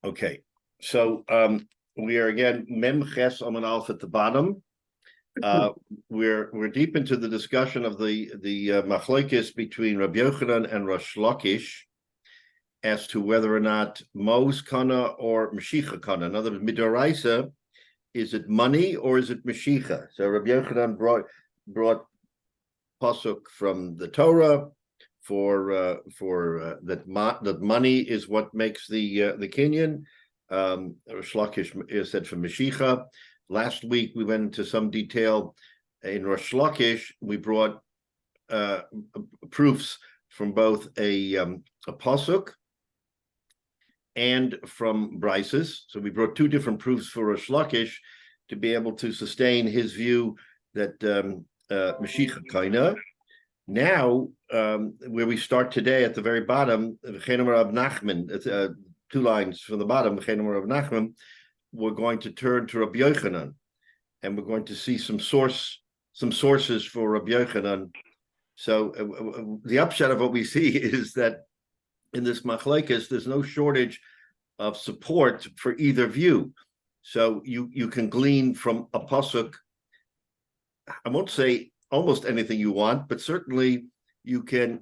Okay, so we are again Mem Ches Amun Aleph at the bottom. We're deep into the discussion of the machlokes between Rabbi Yochanan and Rosh Lakish as to whether or not Mos Kana or Mashicha Kana. In other words, Midoraisa, is it money or is it Mashicha? So Rabbi Yochanan brought pasuk from the Torah for that money is what makes the kinyan. Rosh Lakish said for Mashicha. Last week we went into some detail in Rosh Lakish. We brought proofs from both a pasuk and from Brises. So we brought two different proofs for Rosh Lakish to be able to sustain his view that Mashiach Kaina. Now, where we start today at the very bottom, V'chein Nachman, two lines from the bottom, V'chein Nachman, we're going to turn to Rabbi Yochanan, and we're going to see some sources for Rabbi Yochanan. So the upshot of what we see is that in this machlokes, there's no shortage of support for either view. So you can glean from a pasuk, I won't say almost anything you want, but certainly you can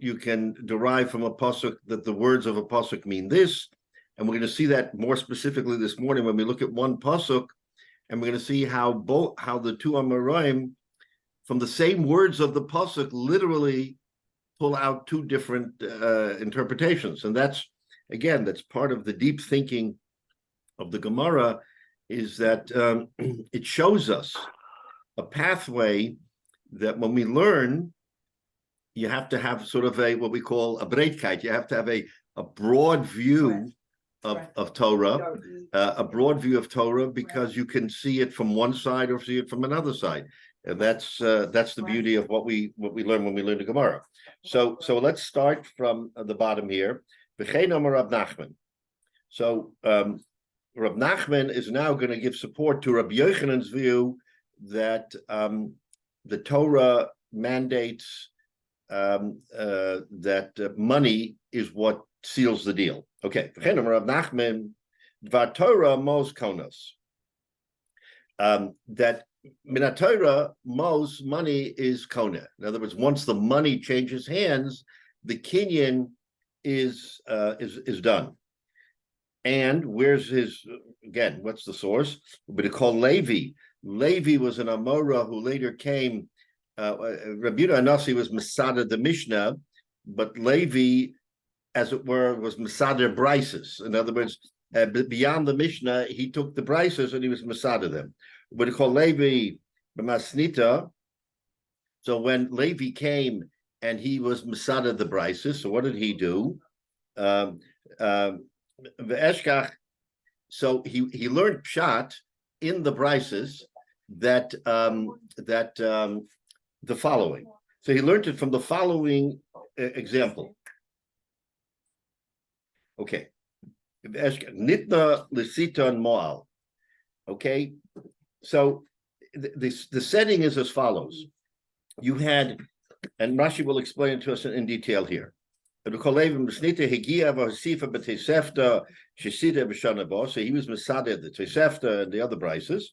derive from a pasuk that the words of a pasuk mean this. And we're going to see that more specifically this morning when we look at one pasuk, and we're going to see how the two Amoraim, from the same words of the pasuk, literally pull out two different interpretations. And that's part of the deep thinking of the Gemara, is that it shows us a pathway that when we learn, you have to have sort of what we call a breitkeit. You have to have a broad view of Torah, a broad view of Torah, because you can see it from one side or see it from another side. And that's the beauty of what we learn when we learn the Gemara. So let's start from the bottom here. V'chein Amar Rab Nachman. So Rab Nachman is now going to give support to Rabbi Yochanan's view that the Torah mandates that money is what seals the deal. Okay, V'chein Amar Rab Nachman, Dvar Torah mos konos. That Minatorah, most money is kona. In other words, once the money changes hands, the kinyan is done. And where's his, again, what's the source? But it called Levi. Levi was an Amora who later came, Rabbi Anasi was Masada the Mishnah, but Levi, as it were, was Masada Brises. In other words, beyond the Mishnah, he took the Brises and he was Masada them. But it called Levi b'masnita. So when Levi came and he was Masada the Brises, so what did he do? Ve'eshkach. So he learned pshat in the Brises that the following. So he learned it from the following example. Okay, nitna l'siton moal. Okay. So the setting is as follows. You had, and Rashi will explain it to us in detail here. So he was Masada the Tosefta and the other brises.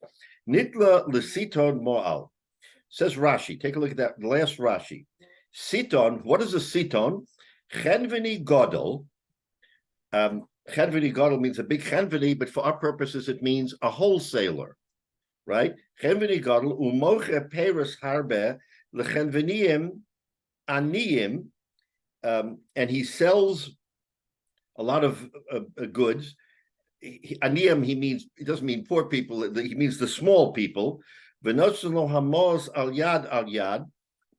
Nitla l'siton mo'al. Says Rashi, take a look at that last Rashi. Siton, what is a siton? Chenveni godel. Chenveni godel means a big chenveni, but for our purposes it means a wholesaler. Right? Chenveni gadol umoche peres harbe lechenveniyim aniyim, and he sells a lot of goods. Aniyim, he doesn't mean poor people. He means the small people. V'notzelo hamos al yad.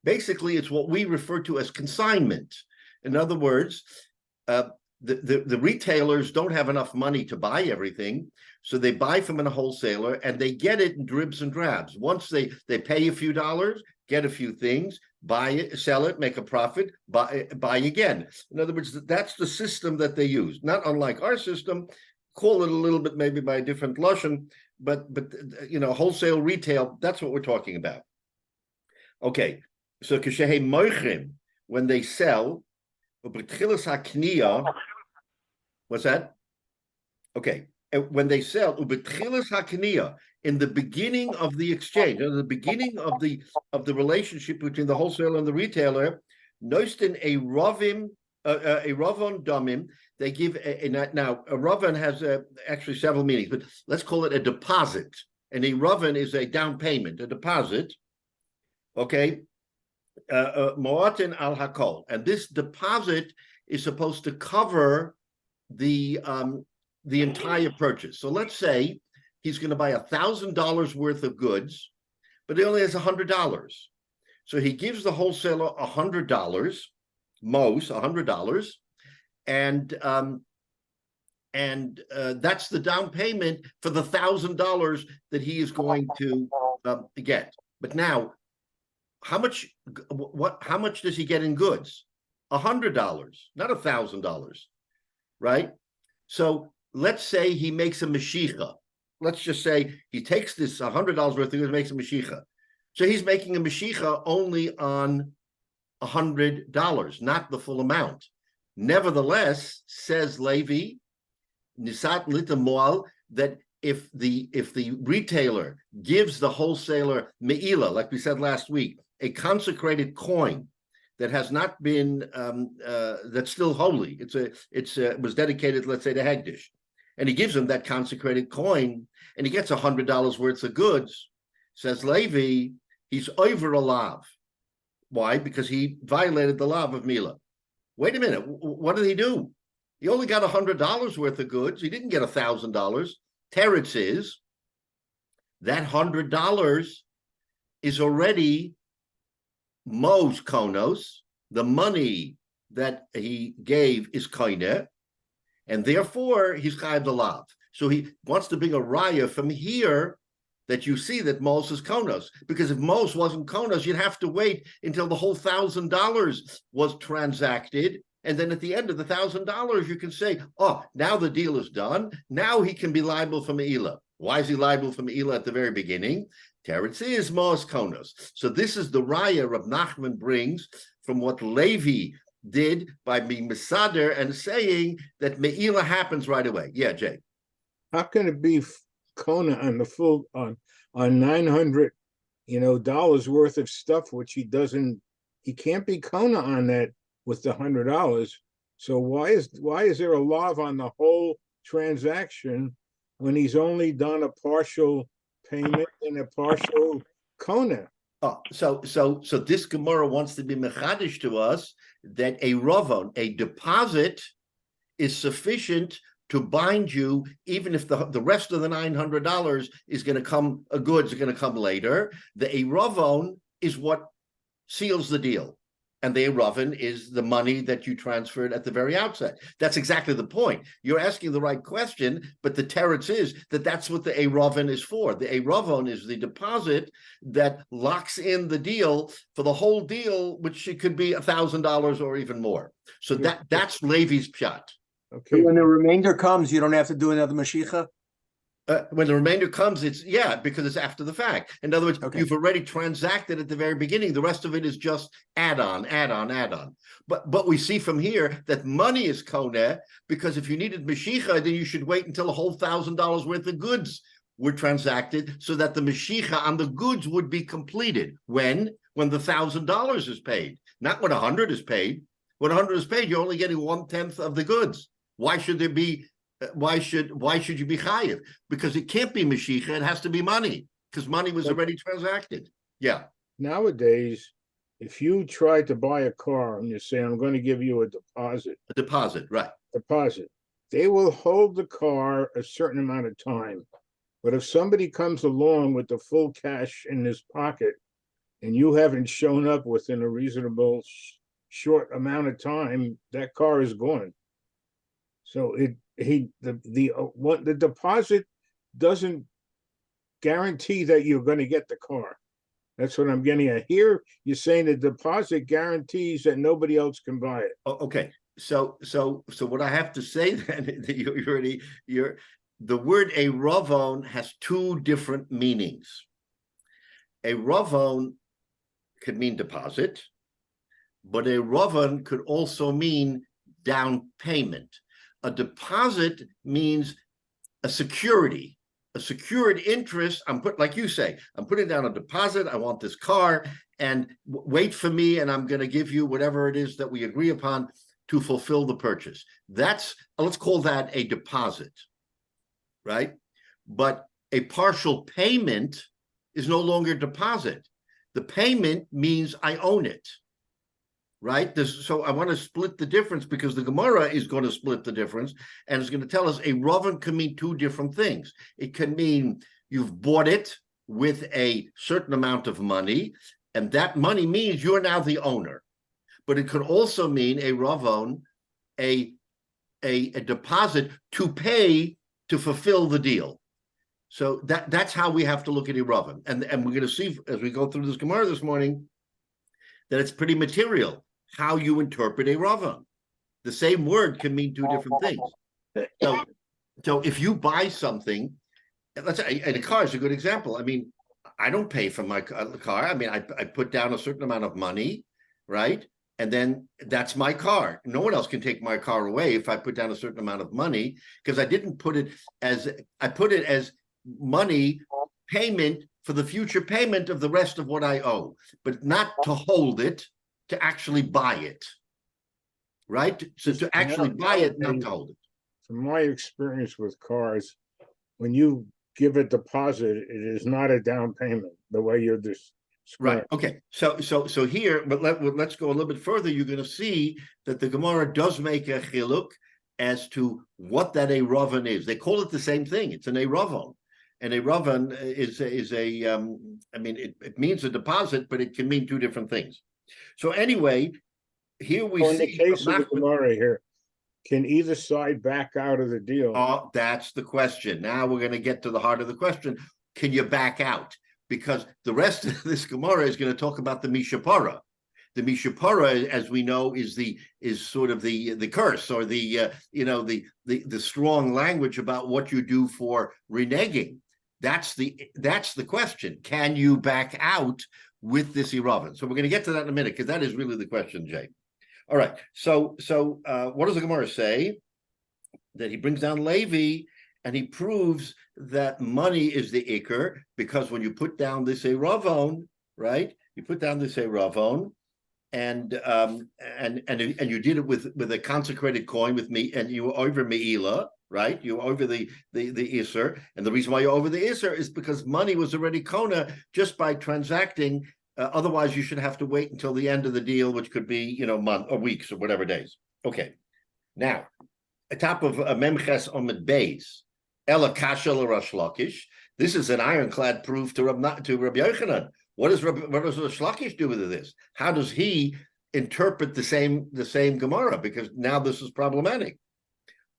Basically, it's what we refer to as consignment. In other words, the retailers don't have enough money to buy everything, so they buy from a wholesaler and they get it in dribs and drabs. Once they pay a few dollars, get a few things, buy it, sell it, make a profit, buy again. In other words, that's the system that they use. Not unlike our system, call it a little bit maybe by a different lashon, but wholesale retail, that's what we're talking about. Okay, so k'shehei moichrim, when they sell, what's that? Okay. when they sell ubetchilas hakniya, in the beginning of the exchange, in the beginning of the relationship between the wholesaler and the retailer, noistin a rovim a rovon domim. They give now a rovon has actually several meanings, but let's call it a deposit. And a rovon is a down payment, a deposit. Okay, moatin al hakol, and this deposit is supposed to cover the entire purchase. So let's say he's going to buy $1,000 worth of goods, but he only has $100. So he gives the wholesaler $100, most $100, and that's the down payment for the $1,000 that he is going to get. But now, how much does he get in goods? $100, not $1,000, right? So let's say he makes a meshicha. Let's just say he takes this $100 worth of goods, makes a meshicha. So he's making a meshicha only on $100, not the full amount. Nevertheless, says Levi, Nisat Lita Moal, that if the retailer gives the wholesaler me'ila, like we said last week, a consecrated coin that has not been that's still holy. It was dedicated, let's say, to Hegdish, and he gives him that consecrated coin, and he gets $100 worth of goods. Says Levi, he's over a lav. Why? Because he violated the lav of Mila. Wait a minute, what did he do? He only got $100 worth of goods. He didn't get $1,000. Teretz is that $100 is already Mo's konos. The money that he gave is koine, and therefore he's chayav the lav. So he wants to bring a raya from here that you see that Mos is konos, because if Mos wasn't konos, you'd have to wait until the whole $1,000 was transacted, and then at the end of the $1,000, you can say, oh, now the deal is done. Now he can be liable for me'ila. Why is he liable for me'ila at the very beginning? Teretz is Mos konos. So this is the raya Rab Nachman brings from what Levi did by being Mesader and saying that me'ila happens right away. Yeah, Jay. How can it be Kona on the full on $900 dollars worth of stuff which he can't be Kona on that with the $100? So why is there a lav on the whole transaction when he's only done a partial payment and a partial Kona? Oh, so this Gemara wants to be mechadish to us that a rovon, a deposit, is sufficient to bind you, even if the rest of the $900 is going to come, goods are going to come later. The Eravon is what seals the deal. And the Eravon is the money that you transferred at the very outset. That's exactly the point. You're asking the right question, but the teretz is that's what the Eravon is for. The Eravon is the deposit that locks in the deal for the whole deal, which it could be $1,000 or even more. So that's Levi's pshat. Okay. So when the remainder comes, you don't have to do another Mashiach? When the remainder comes, because it's after the fact. In other words, You've already transacted at the very beginning. The rest of it is just add-on. But we see from here that money is koneh, because if you needed Mashiach, then you should wait until the whole $1,000 worth of goods were transacted so that the Mashiach on the goods would be completed. When the $1,000 is paid, not when 100 is paid. When 100 is paid, you're only getting 1/10 of the goods. Why should there be? Why should you be chayiv? Because it can't be Mashiach, it has to be money, because money was already transacted. Yeah. Nowadays, if you try to buy a car and you say, I'm going to give you a deposit. A deposit, right. Deposit. They will hold the car a certain amount of time. But if somebody comes along with the full cash in his pocket and you haven't shown up within a reasonable short amount of time, that car is gone. So the deposit doesn't guarantee that you're going to get the car. That's what I'm getting at. Here, you're saying the deposit guarantees that nobody else can buy it. Oh, okay. So what I have to say then, the word a ravon has two different meanings. A ravon could mean deposit, but a ravon could also mean down payment. A deposit means a security, a secured interest. Like you say, I'm putting down a deposit. I want this car, and wait for me, and I'm going to give you whatever it is that we agree upon to fulfill the purchase. Let's call that a deposit, right? But a partial payment is no longer deposit. The payment means I own it, right? So I want to split the difference, because the Gemara is going to split the difference, and it's going to tell us a Ravan can mean two different things. It can mean you've bought it with a certain amount of money, and that money means you're now the owner. But it could also mean a Ravan, a deposit to pay to fulfill the deal. So that's how we have to look at Ravan. And we're going to see as we go through this Gemara this morning that it's pretty material how you interpret a Ravan. The same word can mean two different things. So if you buy something, let's say, and a car is a good example. I mean, I don't pay for my car. I mean, I put down a certain amount of money, right? And then that's my car. No one else can take my car away if I put down a certain amount of money, because I didn't put it as money payment for the future payment of the rest of what I owe, but not to hold it, to actually buy it, right? So to actually buy it, not to hold it. From my experience with cars, when you give a deposit, it is not a down payment, the way you're describing. Right. Okay. So here, but let's go a little bit further. You're going to see that the Gemara does make a chiluk as to what that a Ravan is. They call it the same thing. It's an a Ravan. And a Ravan is I mean, it means a deposit, but it can mean two different things. So anyway, here we see. In the case of the Gemara here, can either side back out of the deal? Oh, that's the question. Now we're going to get to the heart of the question. Can you back out? Because the rest of this Gemara is going to talk about the Mishapara. The Mishapara, as we know, is sort of the curse, or the strong language about what you do for reneging. That's the question. Can you back out with this Ravan? So we're going to get to that in a minute, because that is really the question, Jay. All right. So what does the Gemara say? That he brings down Levi, and he proves that money is the Iker, because when you put down this Ravan, right? You put down this Ravan, and you did it with a consecrated coin with me, and you were over Me'ila, right? You were over the Isser, and the reason why you're over the Isser is because money was already Kona just by transacting. Otherwise, you should have to wait until the end of the deal, which could be month or weeks or whatever days. Okay, now atop of Memches Omid Beis, Ela Kasha L'Rosh Lakish. This is an ironclad proof to Rabbi Yochanan. What does Rosh Lakish do with this? How does he interpret the same Gemara? Because now this is problematic.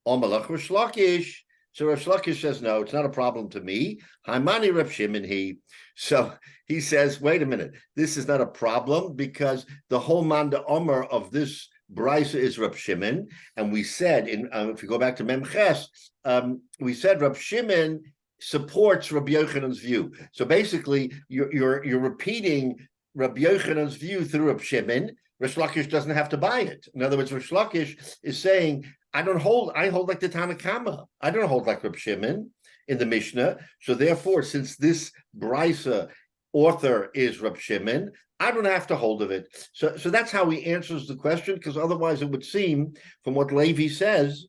Omalach Rosh Lakish. So Rosh Lakish says, no, it's not a problem to me. Haimani Reb Shimon he. So he says, wait a minute, this is not a problem, because the whole Manda Omer of this Brisa is Reb Shimon, and we said if you go back to Memches, we said Reb Shimon supports Rabbi Yochanan's view. So basically, you're repeating Rabbi Yochanan's view through Reb Shimon. Rish Lakish doesn't have to buy it. In other words, Rish Lakish is saying, I hold like the Tanna Kama. I don't hold like Reb Shimon in the Mishnah. So therefore, since this Brisa author is Reb Shimon, I don't have to hold of it. So that's how he answers the question, because otherwise it would seem, from what Levi says,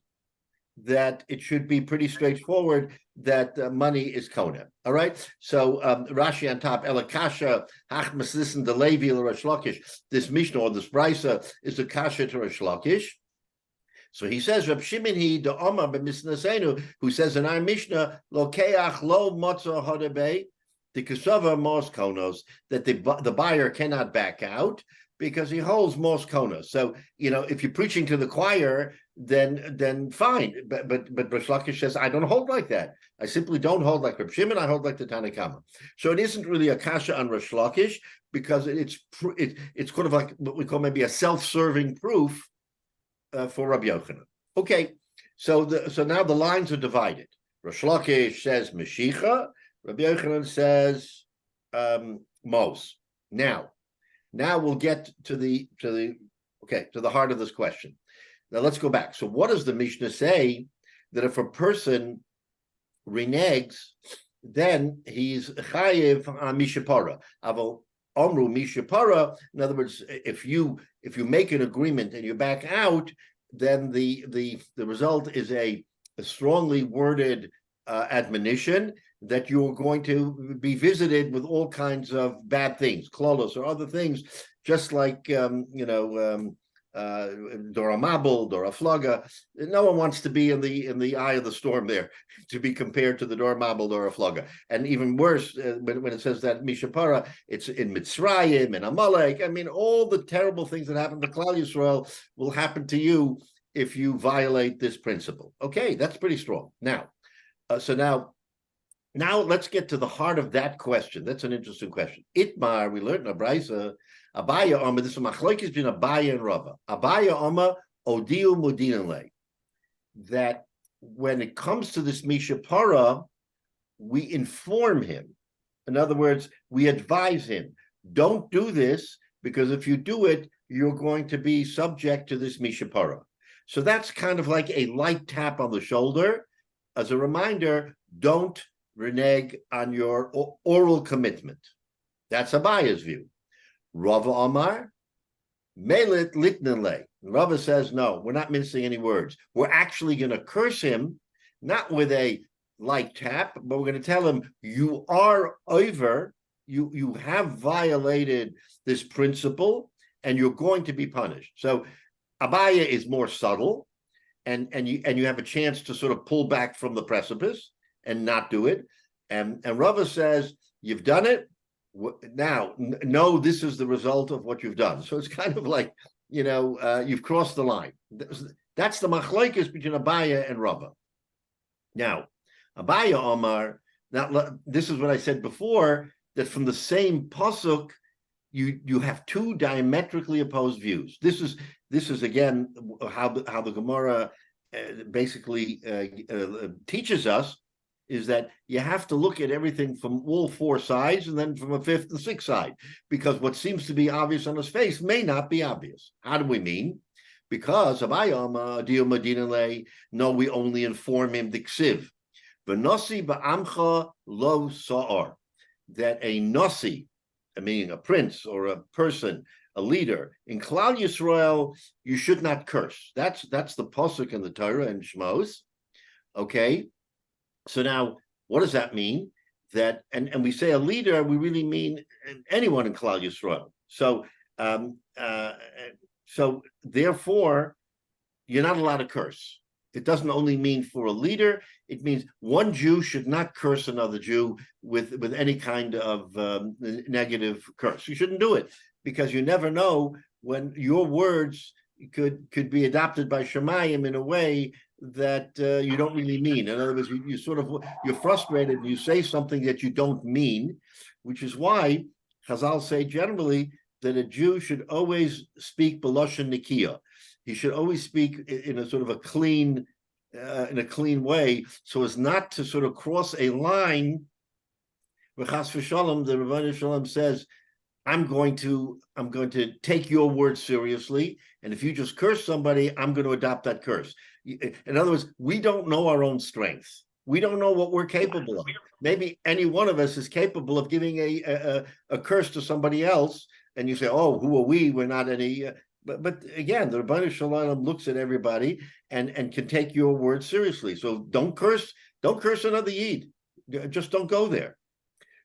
that it should be pretty straightforward that money is Kona. All right. So Rashi on top, Elakasha, Hachmas, listen to Levi or Rish Lakish. This Mishnah or this Brisa is a kasha to Rish Lakish. So he says, Reb Shimon he the Omar b'misnasenu, who says in our Mishnah, Lokeach lo motza hodebe, the Kesava mos konos, that the buyer cannot back out because he holds mos konos. So if you're preaching to the choir, then fine. But Rish Lakish says, I don't hold like that. I simply don't hold like Reb Shimon. I hold like the Tanna Kama. So it isn't really a kasha on Rish Lakish, because it's kind of like what we call maybe a self-serving proof for Rabbi Yochanan. Okay, so now the lines are divided. Rish Lakish says Meshicha, Rabbi Yochanan says Mos. Now we'll get to the heart of this question. Now let's go back. So what does the Mishnah say that if a person reneges, then he's chayiv on mishapara. Avo omru mishapara. In other words, if you make an agreement and you back out, then the result is a strongly worded admonition that you're going to be visited with all kinds of bad things, klolos or other things, just like Dora Mabel, Dora Flaga. No one wants to be in the eye of the storm there, to be compared to the Dora Mabel, Dora Flaga. And even worse, when it says that Mishapara, it's in Mitzrayim and Amalek. I mean, all the terrible things that happen to Klal Yisrael will happen to you if you violate this principle. Okay, that's pretty strong. Now, now let's get to the heart of that question. That's an interesting question. Itmar, we learned in Abraisa, Abaya Oma, this is machlokes between Abaya and Rava. Abaya Oma, Odiu Mudinale. That when it comes to this Mishapara, we inform him. In other words, we advise him, don't do this, because if you do it, you're going to be subject to this Mishapara. So that's kind of like a light tap on the shoulder. As a reminder, don't renege on your oral commitment. That's Abaya's view. Rava Amar, Melit Litnele. Rava says, no, we're not mincing any words. We're actually going to curse him, not with a light tap, but we're going to tell him, you are over, you have violated this principle, and you're going to be punished. So Abaya is more subtle, and you have a chance to sort of pull back from the precipice and not do it. And Rava says, you've done it. Now, no, this is the result of what you've done. So it's kind of like, you've crossed the line. That's the machlokes between Abaya and Rava. Now, Abaya Omar, now this is what I said before, that from the same pasuk, you have two diametrically opposed views. This is again how the Gemara basically teaches us, is that you have to look at everything from all four sides and then from a fifth and sixth side, because what seems to be obvious on his face may not be obvious. How do we mean? Because no, we only inform him diksiv. V'nosi ba'amcha lo sa'ar, that a nosi, meaning a prince or a person, a leader in Klal Yisrael, you should not curse. That's the pasuk in the Torah and Shmos. Okay. So now, what does that mean? That and we say a leader, we really mean anyone in Klal Yisrael. So so therefore, you're not allowed to curse. It doesn't only mean for a leader; it means one Jew should not curse another Jew with any kind of negative curse. You shouldn't do it, because you never know when your words could be adopted by Shemayim in a way that you don't really mean. In other words, you're frustrated and you say something that you don't mean, which is why Chazal say generally that a Jew should always speak b'lashon nikiya. He should always speak in a sort of a clean way, so as not to sort of cross a line. V'chas v'shalom, the Rebbeinu Shalom says, I'm going to take your word seriously, and if you just curse somebody, I'm going to adopt that curse. In other words, we don't know our own strengths. We don't know what we're capable of. Maybe any one of us is capable of giving a curse to somebody else, and you say, "Oh, who are we? We're not any." But again, the Rebbeinu Shalom looks at everybody and can take your word seriously. So don't curse another Yid. Just don't go there.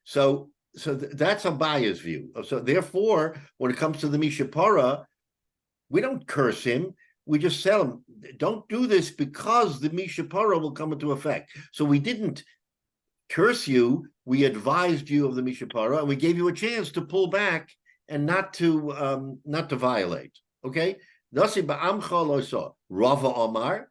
So that's Abaya's view. So therefore, when it comes to the Mishapara, we don't curse him. We just tell him, don't do this because the Mishapara will come into effect. So we didn't curse you. We advised you of the Mishapara, and we gave you a chance to pull back and not to violate. Okay? Nasi ba'amcha lo sa. Rava Omar.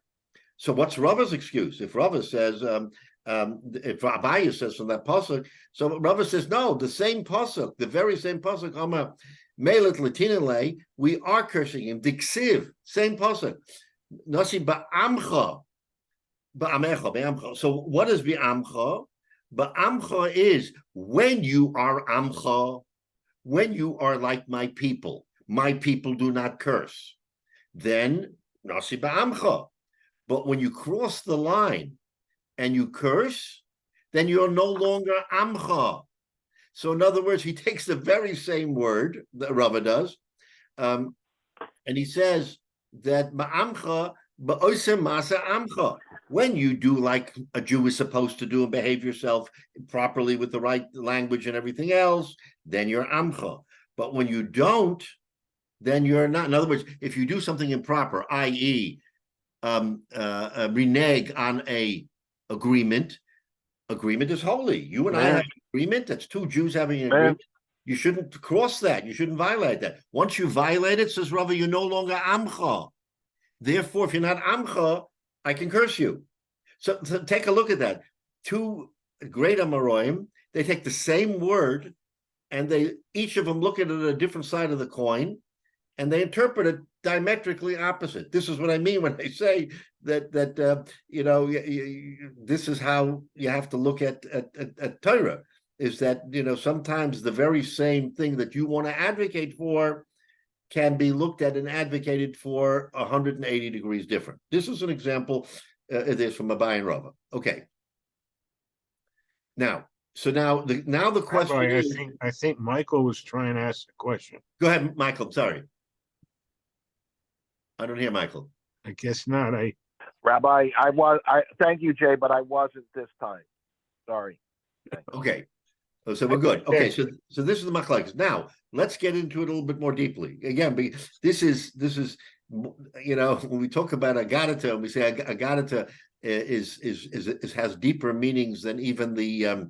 So what's Rava's excuse? If Rava says, if Abaya says from that pasuk, so Rava says, no, the same pasuk, the very same pasuk, Omar, Melet Latinale, we are cursing him. Diksiv, same pasuk. Nasi ba'amcha, ba'amecha. So what is ba'amcha? Ba'amcha is when you are amcha, when you are like my people do not curse. Then nasi ba'amcha. But when you cross the line and you curse, then you're no longer amcha. So in other words, he takes the very same word that Rava does, and he says that ma'amcha ba'osem masa amcha. When you do like a Jew is supposed to do and behave yourself properly with the right language and everything else, then you're amcha. But when you don't, then you're not. In other words, if you do something improper, i.e., renege on a agreement is holy. You and I have an agreement. That's two Jews having an agreement. You shouldn't cross that. You shouldn't violate that. Once you violate it, says Rava, you're no longer amcha. Therefore, if you're not amcha, I can curse you. So take a look at that. Two great Amoraim, they take the same word, and they each of them look at it at a different side of the coin, and they interpret it diametrically opposite. This is what I mean when I say that this is how you have to look at Torah, is that sometimes the very same thing that you want to advocate for can be looked at and advocated for 180 degrees different. This is an example. It is from Abai and Rava. Okay. Now the question Rabbi, is. I think Michael was trying to ask a question. Go ahead, Michael. Sorry. I don't hear Michael. I guess not. Rabbi, I thank you, Jay, but I wasn't this time. Sorry. Okay. So we're good. Okay, so this is the machlokes. Now let's get into it a little bit more deeply. Again, this is when we talk about agadata, and we say agadata has deeper meanings than even the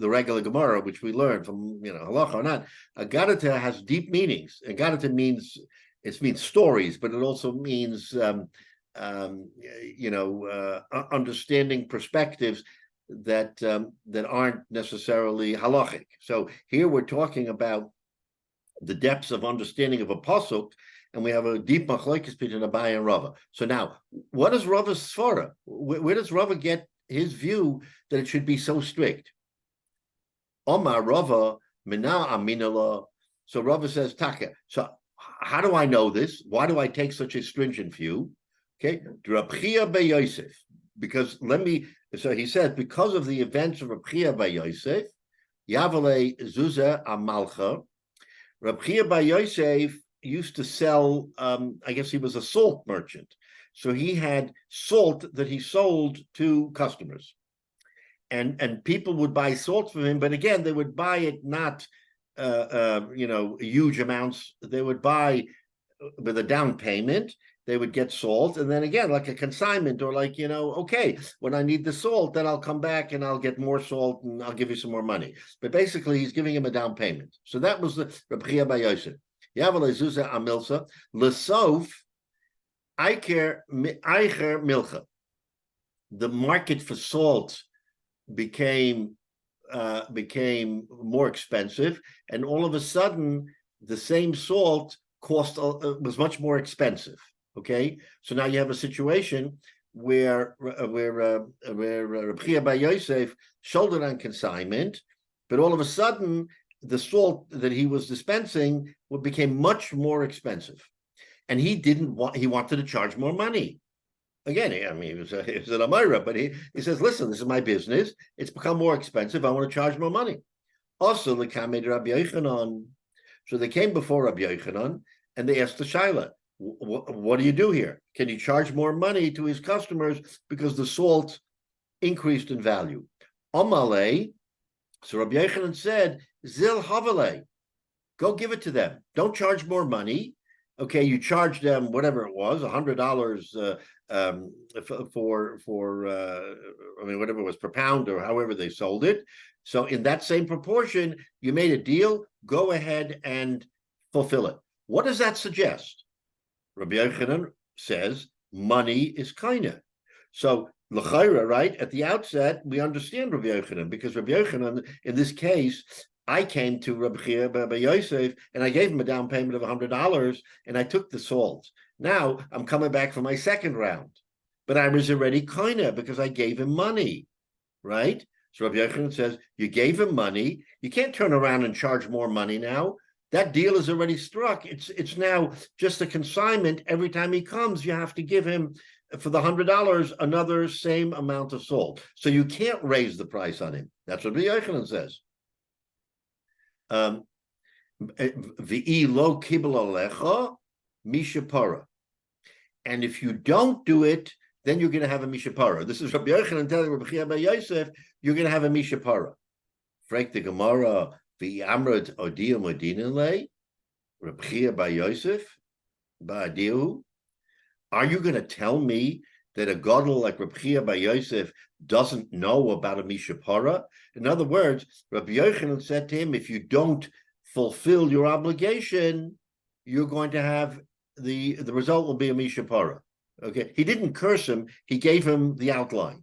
regular Gemara, which we learn from halacha or not. Agadata has deep meanings. Agadata means stories, but it also means understanding perspectives that aren't necessarily halachic. So here we're talking about the depths of understanding of a pasuk, and we have a deep machlokes between Abai and Rava. So now, what is Rava's svara? Where does Rava get his view that it should be so strict? Omar Rava mina aminala. So Rava says taka. So how do I know this? Why do I take such a stringent view? Okay, Rabbi Hyatt by Yosef. So he says, because of the events of Rabbi Hyatt by Yosef, Yavale Zuza Amalcha, Rabbi Hyatt by Yosef used to sell, I guess he was a salt merchant. So he had salt that he sold to customers. And people would buy salt from him, but again, they would buy it not huge amounts. They would buy with a down payment. They would get salt, and then again, like a consignment, or like, okay, when I need the salt, then I'll come back and I'll get more salt and I'll give you some more money. But basically, he's giving him a down payment. So that was the Rabbi Hyatt by Yosef. Yavalei Zuza Amilsa, Lesof, Eicher Milcha. The market for salt became more expensive, and all of a sudden, the same salt was much more expensive. Okay, so now you have a situation where Rabbi Hyatt by Yosef sold it on consignment, but all of a sudden the salt that he was dispensing became much more expensive, and he wanted to charge more money. Again, I mean, he was an Amira, but he says, listen, this is my business. It's become more expensive. I want to charge more money. Also, the Kamed Rabbi Yochanan. So they came before Rabbi Yochanan and they asked the Shaila, what do you do here? Can you charge more money to his customers because the salt increased in value? Amalei. So Rabbi Yochanan said, Zil Havale, go give it to them. Don't charge more money. Okay, you charge them whatever it was, $100 for whatever it was per pound or however they sold it. So in that same proportion, you made a deal. Go ahead and fulfill it. What does that suggest? Rabbi Yochanan says money is kaina. So l'chayra, right at the outset, we understand Rabbi Yochanan, because Rabbi Yochanan in this case, I came to Rabbi Hyatt by Yosef and I gave him a down payment of $100 and I took the salt. Now I'm coming back for my second round, but I was already kaina because I gave him money, right? So Rabbi Yochanan says, you gave him money. You can't turn around and charge more money now. That deal is already struck. It's now just a consignment. Every time he comes, you have to give him, for the $100, another same amount of salt. So you can't raise the price on him. That's what Rabbi Yochanan says. V'i lo kibel alecha mishapara. And if you don't do it, then you're going to have a mishapara. This is Rabbi Yochanan telling Rabbi Hyatt bar Yosef, you're going to have a mishapara. Frek the Gemara, v'i amrad odia modina le, Rabbi Hyatt bar Yosef, ba'adihu. Are you going to tell me that a gadol like Rabbi Hyatt bar Yosef doesn't know about a mishapara? In other words, Rabbi Yochanan said to him, if you don't fulfill your obligation, you're going to have the result will be a mishapara. Okay, he didn't curse him; he gave him the outline.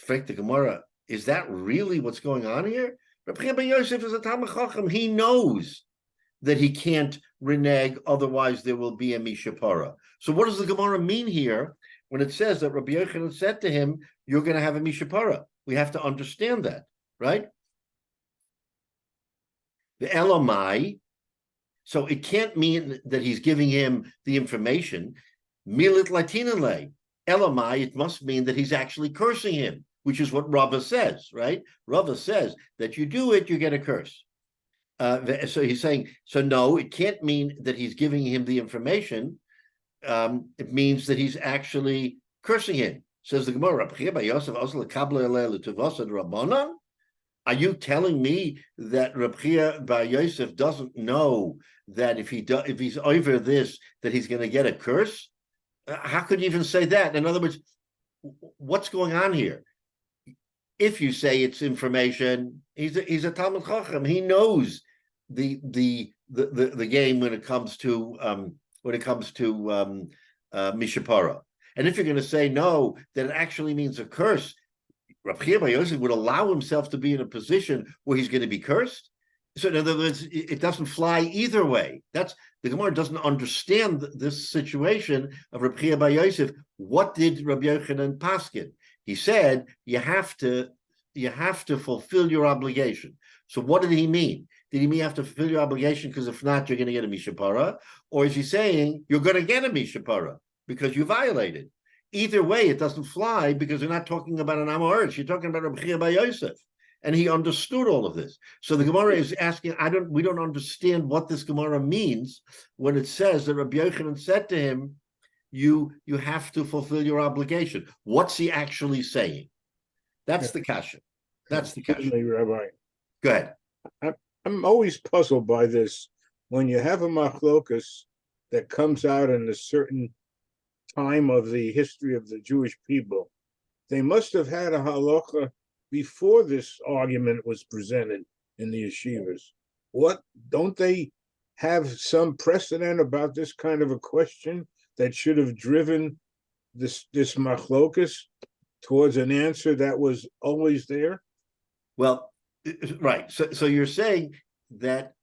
Frek the Gemara, is that really what's going on here? Rabbi Hyatt bar Yosef is a Talmid Chacham. He knows that he can't renege, otherwise there will be a mishapara. So what does the Gemara mean here when it says that Rabbi Yochanan said to him, you're going to have a mishapara? We have to understand that, right? The Elamai, so it can't mean that he's giving him the information. Milit Latinale, Elamai, it must mean that he's actually cursing him, which is what Rava says, right? Rava says that you do it, you get a curse. So he's saying, so no, it can't mean that he's giving him the information. It means that he's actually cursing him. Says the Gemara, are you telling me that Rabbi Hyatt bar Yosef doesn't know that if he's over this, that he's going to get a curse? How could you even say that? In other words, what's going on here? If you say it's information, he's a Talmid Chacham. He knows the game when it comes to mishapara. And if you're going to say no, that it actually means a curse, Rabbi Hyatt bar Yosef would allow himself to be in a position where he's going to be cursed. So in other words, it doesn't fly either way. That's the Gemara doesn't understand this situation of Rabbi Hyatt bar Yosef. What did Rabbi Yochanan paskin? He said you have to fulfill your obligation. So what did he mean? Did he mean you have to fulfill your obligation because if not, you're going to get a mishapara? Or is he saying you're going to get a mishapara because you violated? Either way, it doesn't fly because we're not talking about an Amoritz. You're talking about Rabbi Hyatt bar Yosef. And he understood all of this. So the Gemara is asking, we don't understand what this Gemara means when it says that Rabbi Yochanan said to him, you have to fulfill your obligation. What's he actually saying? That's the kasha. That's the kasha. Rabbi. Go ahead. I'm always puzzled by this. When you have a machlokas that comes out in a certain time of the history of the Jewish people, they must have had a halacha before this argument was presented in the yeshivas. What, don't they have some precedent about this kind of a question that should have driven this machlokas towards an answer that was always there? Well, right. So you're saying that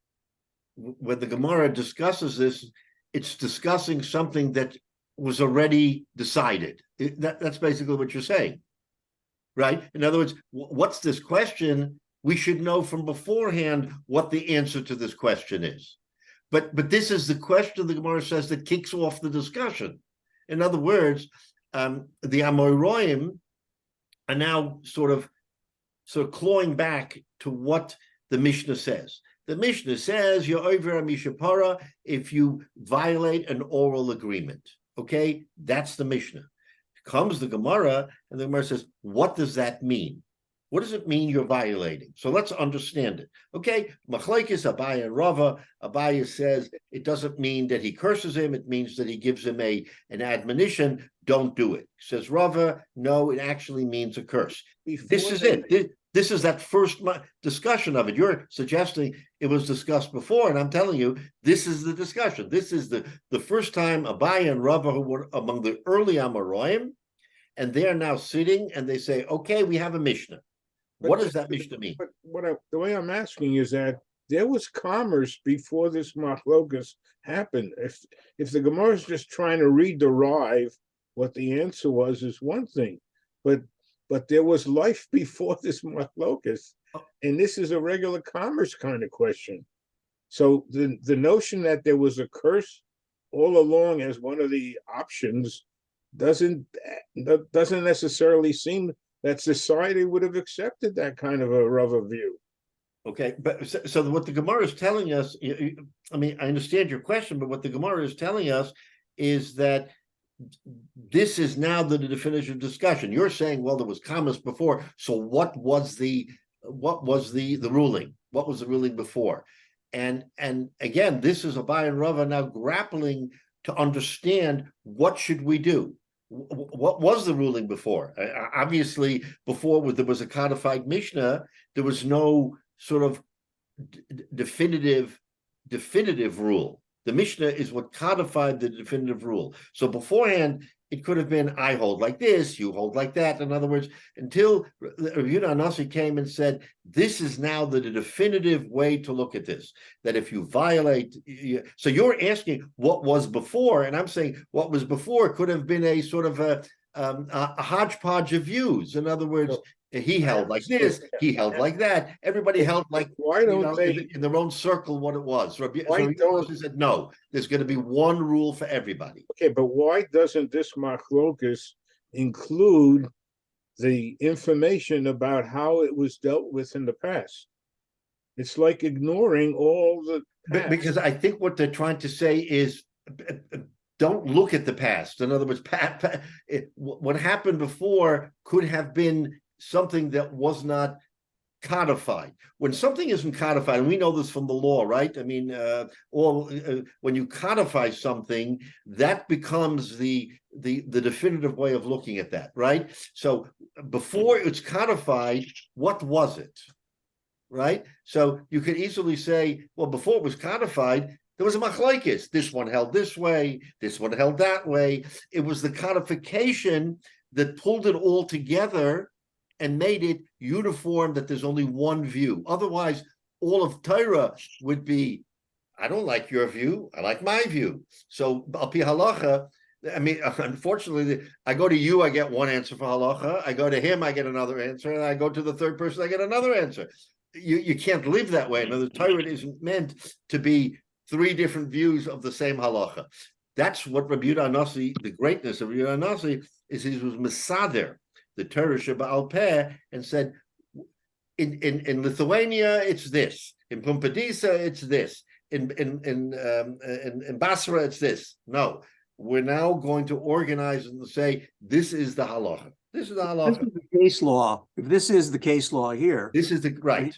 when the Gemara discusses this, it's discussing something that was already decided. That's basically what you're saying, right? In other words, what's this question? We should know from beforehand what the answer to this question is. But this is the question the Gemara says that kicks off the discussion. In other words, the Amoraim are now sort of clawing back to what the Mishnah says. The Mishnah says you're over a mishapara if you violate an oral agreement. Okay, that's the Mishnah. Comes the Gemara, and the Gemara says, what does that mean? What does it mean you're violating? So let's understand it. Okay, Machlekes Abaye and Rava. Abaye says it doesn't mean that he curses him. It means that he gives him an admonition. Don't do it. Says Rava, no, it actually means a curse. This is it. This is that first discussion of it. You're suggesting it was discussed before, and I'm telling you, this is the discussion. This is the first time Abaye and Rava, who were among the early Amoraim, and they're now sitting and they say, okay, we have a Mishnah. What does that Mishnah mean? But the way I'm asking is that there was commerce before this machlokas happened. If the Gemara is just trying to rederive what the answer was, is one thing, but there was life before this machlokas, and this is a regular commerce kind of question. So the notion that there was a curse all along as one of the options doesn't necessarily seem that society would have accepted that kind of a Rava view. Okay, but so what the Gemara is telling us, I mean, I understand your question, but what the Gemara is telling us is that this is now the definitive discussion. You're saying, well, there was commas before, so what was the ruling? What was the ruling before? And again, this is Abai and Rava now grappling to understand what should we do. What was the ruling before? Obviously, before there was a codified Mishnah, there was no sort of definitive rule. The Mishnah is what codified the definitive rule. So beforehand, it could have been, I hold like this, you hold like that. In other words, until Rabbi Hyatt came and said, this is now the definitive way to look at this, that if you violate, so you're asking what was before, and I'm saying what was before could have been a sort of a hodgepodge of views. In other words, he held like this, he held like that. Everybody held like, why don't they in their own circle what it was. Rabbi said, no, there's going to be one rule for everybody. Okay, but why doesn't this machlokus include the information about how it was dealt with in the past? It's like ignoring all the past. Because I think what they're trying to say is, don't look at the past. In other words, what happened before could have been something that was not codified. When something isn't codified, and we know this from the law, right? I mean, when you codify something, that becomes the definitive way of looking at that, right? So before it's codified, what was it, right? So you could easily say, well, before it was codified, there was a machlokes. This one held this way, this one held that way. It was the codification that pulled it all together and made it uniform, that there's only one view. Otherwise, all of Torah would be, I don't like your view, I like my view. So, al pi halacha, I mean, unfortunately, I go to you, I get one answer for halacha. I go to him, I get another answer. And I go to the third person, I get another answer. You can't live that way. Another Torah isn't meant to be three different views of the same halacha. That's what Rabbi Hyatt, the greatness of Rabbi Hyatt is he was Mesader, the Torah Sheba'al Peh, and said, in Lithuania it's this, in Pumbedisa it's this, in Basra it's this. No, we're now going to organize and say this is the halacha. This is the halacha. This is the case law. If this is the case law here, this is the right.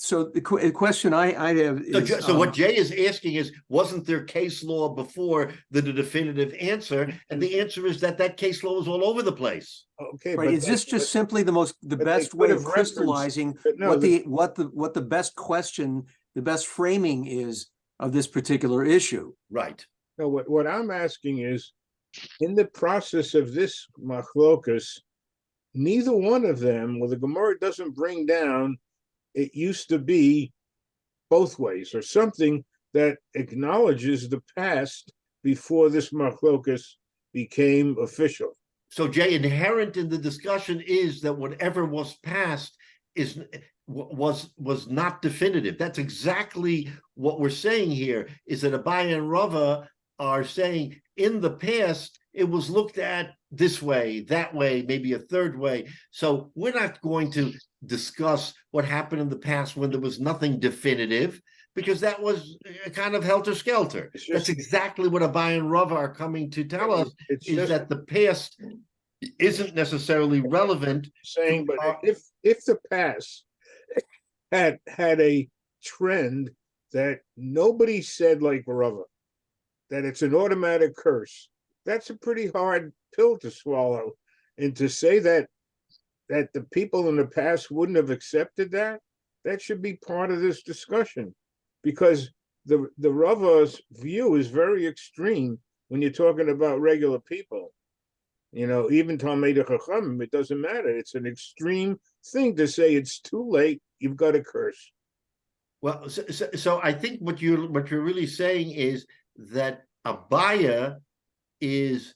So the question I have is... So what Jay is asking is, wasn't there case law before the definitive answer? And the answer is that case law is all over the place. Okay, right. Is this just simply the best way of crystallizing what the best question, the best framing is of this particular issue? Right. No, what I'm asking is, in the process of this machlokus, neither one of them, well, the Gemara doesn't bring down, it used to be both ways, or something that acknowledges the past before this machlokus became official. So, Jay, inherent in the discussion is that whatever was passed was not definitive. That's exactly what we're saying here, is that Abai and Rava are saying in the past it was looked at this way, that way, maybe a third way. So we're not going to discuss what happened in the past when there was nothing definitive, because that was kind of helter-skelter. That's exactly what Abai and Rava are coming to tell us, is that the past isn't necessarily relevant. Saying, but if the past had a trend that nobody said like Rava, that it's an automatic curse, that's a pretty hard pill to swallow. And to say that the people in the past wouldn't have accepted that should be part of this discussion, because the Rava's view is very extreme when you're talking about regular people. You know, even Talmidei Chachamim, it doesn't matter. It's an extreme thing to say it's too late, you've got a curse. Well, so I think what you're really saying is that Abaya is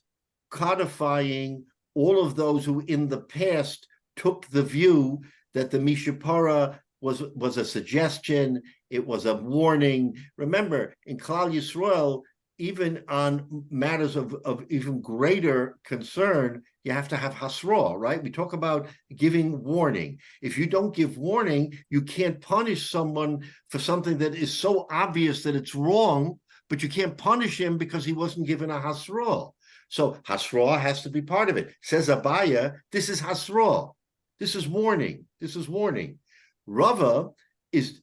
codifying all of those who in the past took the view that the Mishapara was a suggestion, It was a warning. Remember, in Klal Yisrael, even on matters of even greater concern, you have to have hasra, right? We talk about giving warning. If you don't give warning, you can't punish someone for something that is so obvious that it's wrong, but you can't punish him because he wasn't given a hasra. So hasra has to be part of it. Says Abaya, this is hasra. This is warning. This is warning. Rava is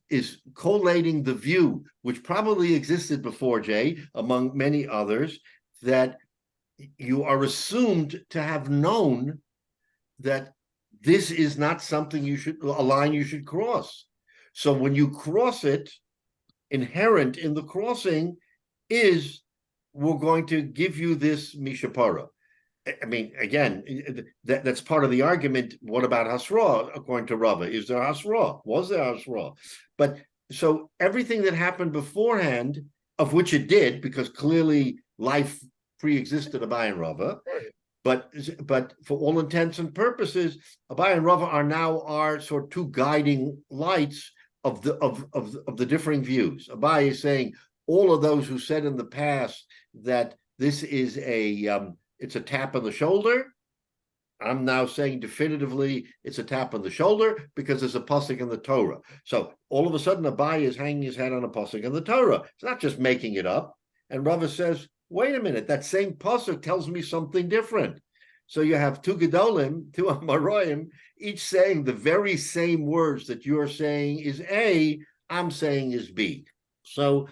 collating the view, which probably existed before, Jay, among many others, that you are assumed to have known that this is not something a line you should cross. So when you cross it, inherent in the crossing is, we're going to give you this mishapara. I mean, again, that's part of the argument. What about Hasra, according to Rava? Is there Hasra? Was there Hasra? But so everything that happened beforehand, of which it did, because clearly life pre-existed Abai and Rava, but for all intents and purposes, Abai and Rava are now our sort of two guiding lights of the differing views. Abai is saying all of those who said in the past that this is it's a tap on the shoulder. I'm now saying definitively it's a tap on the shoulder because there's a pasuk in the Torah. So all of a sudden, Abai is hanging his head on a pasuk in the Torah. It's not just making it up. And Rava says, wait a minute, that same pasuk tells me something different. So you have two Gedolim, two Amoraim, each saying the very same words that you're saying is A, I'm saying is B. So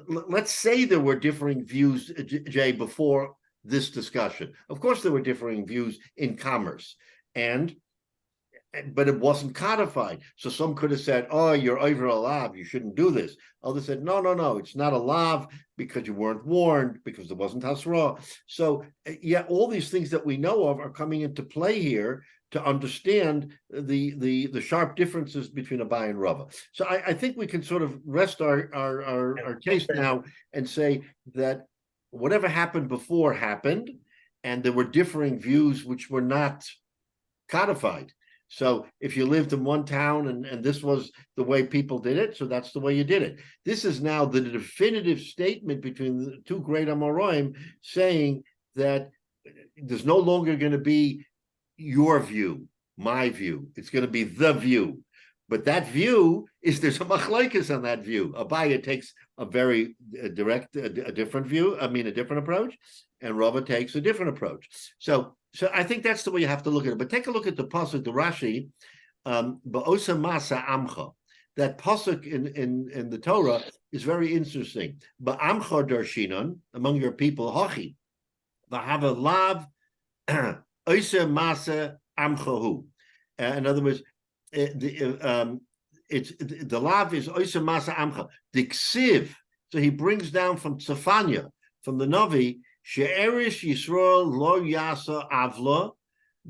let's say there were differing views, Jay, before this discussion. Of course, there were differing views in commerce, but it wasn't codified. So some could have said, oh, you're over a lav, you shouldn't do this. Others said, no, it's not a lav because you weren't warned, because there wasn't hasra. So yeah, all these things that we know of are coming into play here to understand the sharp differences between Abai and Rava. So I think we can sort of rest our case now and say that whatever happened before happened, and there were differing views which were not codified. So if you lived in one town and this was the way people did it, so that's the way you did it. This is now the definitive statement between the two great Amoraim saying that there's no longer going to be your view, my view. It's going to be the view. But that view is, there's a machlokes on that view. Abaya takes a very direct, a different view, a different approach, and Rava takes a different approach. So I think that's the way you have to look at it. But take a look at the pasuk, the Rashi, ba'osa masa amcha. That pasuk in the Torah is very interesting. Ba'amcha darshinon, among your people, hachi, v'hava lav, oisa masa amchahu. In other words, the lav is oisa masa amcha. The ksiv, so he brings down from Tzafanya, from the Navi, she'erish Yisrael lo yasa avla,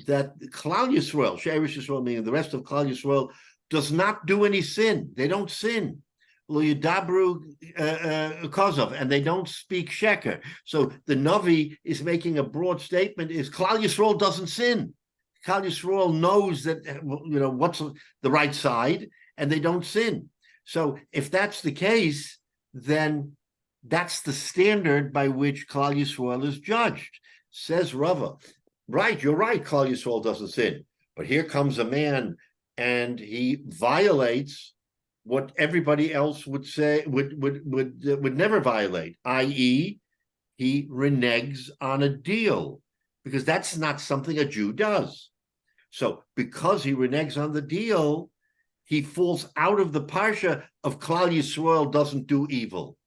that Klal Yisrael, she'erish Yisrael meaning the rest of Klal Yisrael, does not do any sin. They don't sin. Lo yidabru kozov, and they don't speak sheker. So the Navi is making a broad statement: is Klal Yisrael doesn't sin. Klal Yisrael knows that what's the right side, and they don't sin. So if that's the case, then that's the standard by which Klal Yisrael is judged. Says Rava, right? You're right. Klal Yisrael doesn't sin, but here comes a man, and he violates what everybody else would say would never violate, i.e., he reneges on a deal, because that's not something a Jew does. So because he reneges on the deal, he falls out of the parsha of Klal Yisrael doesn't do evil.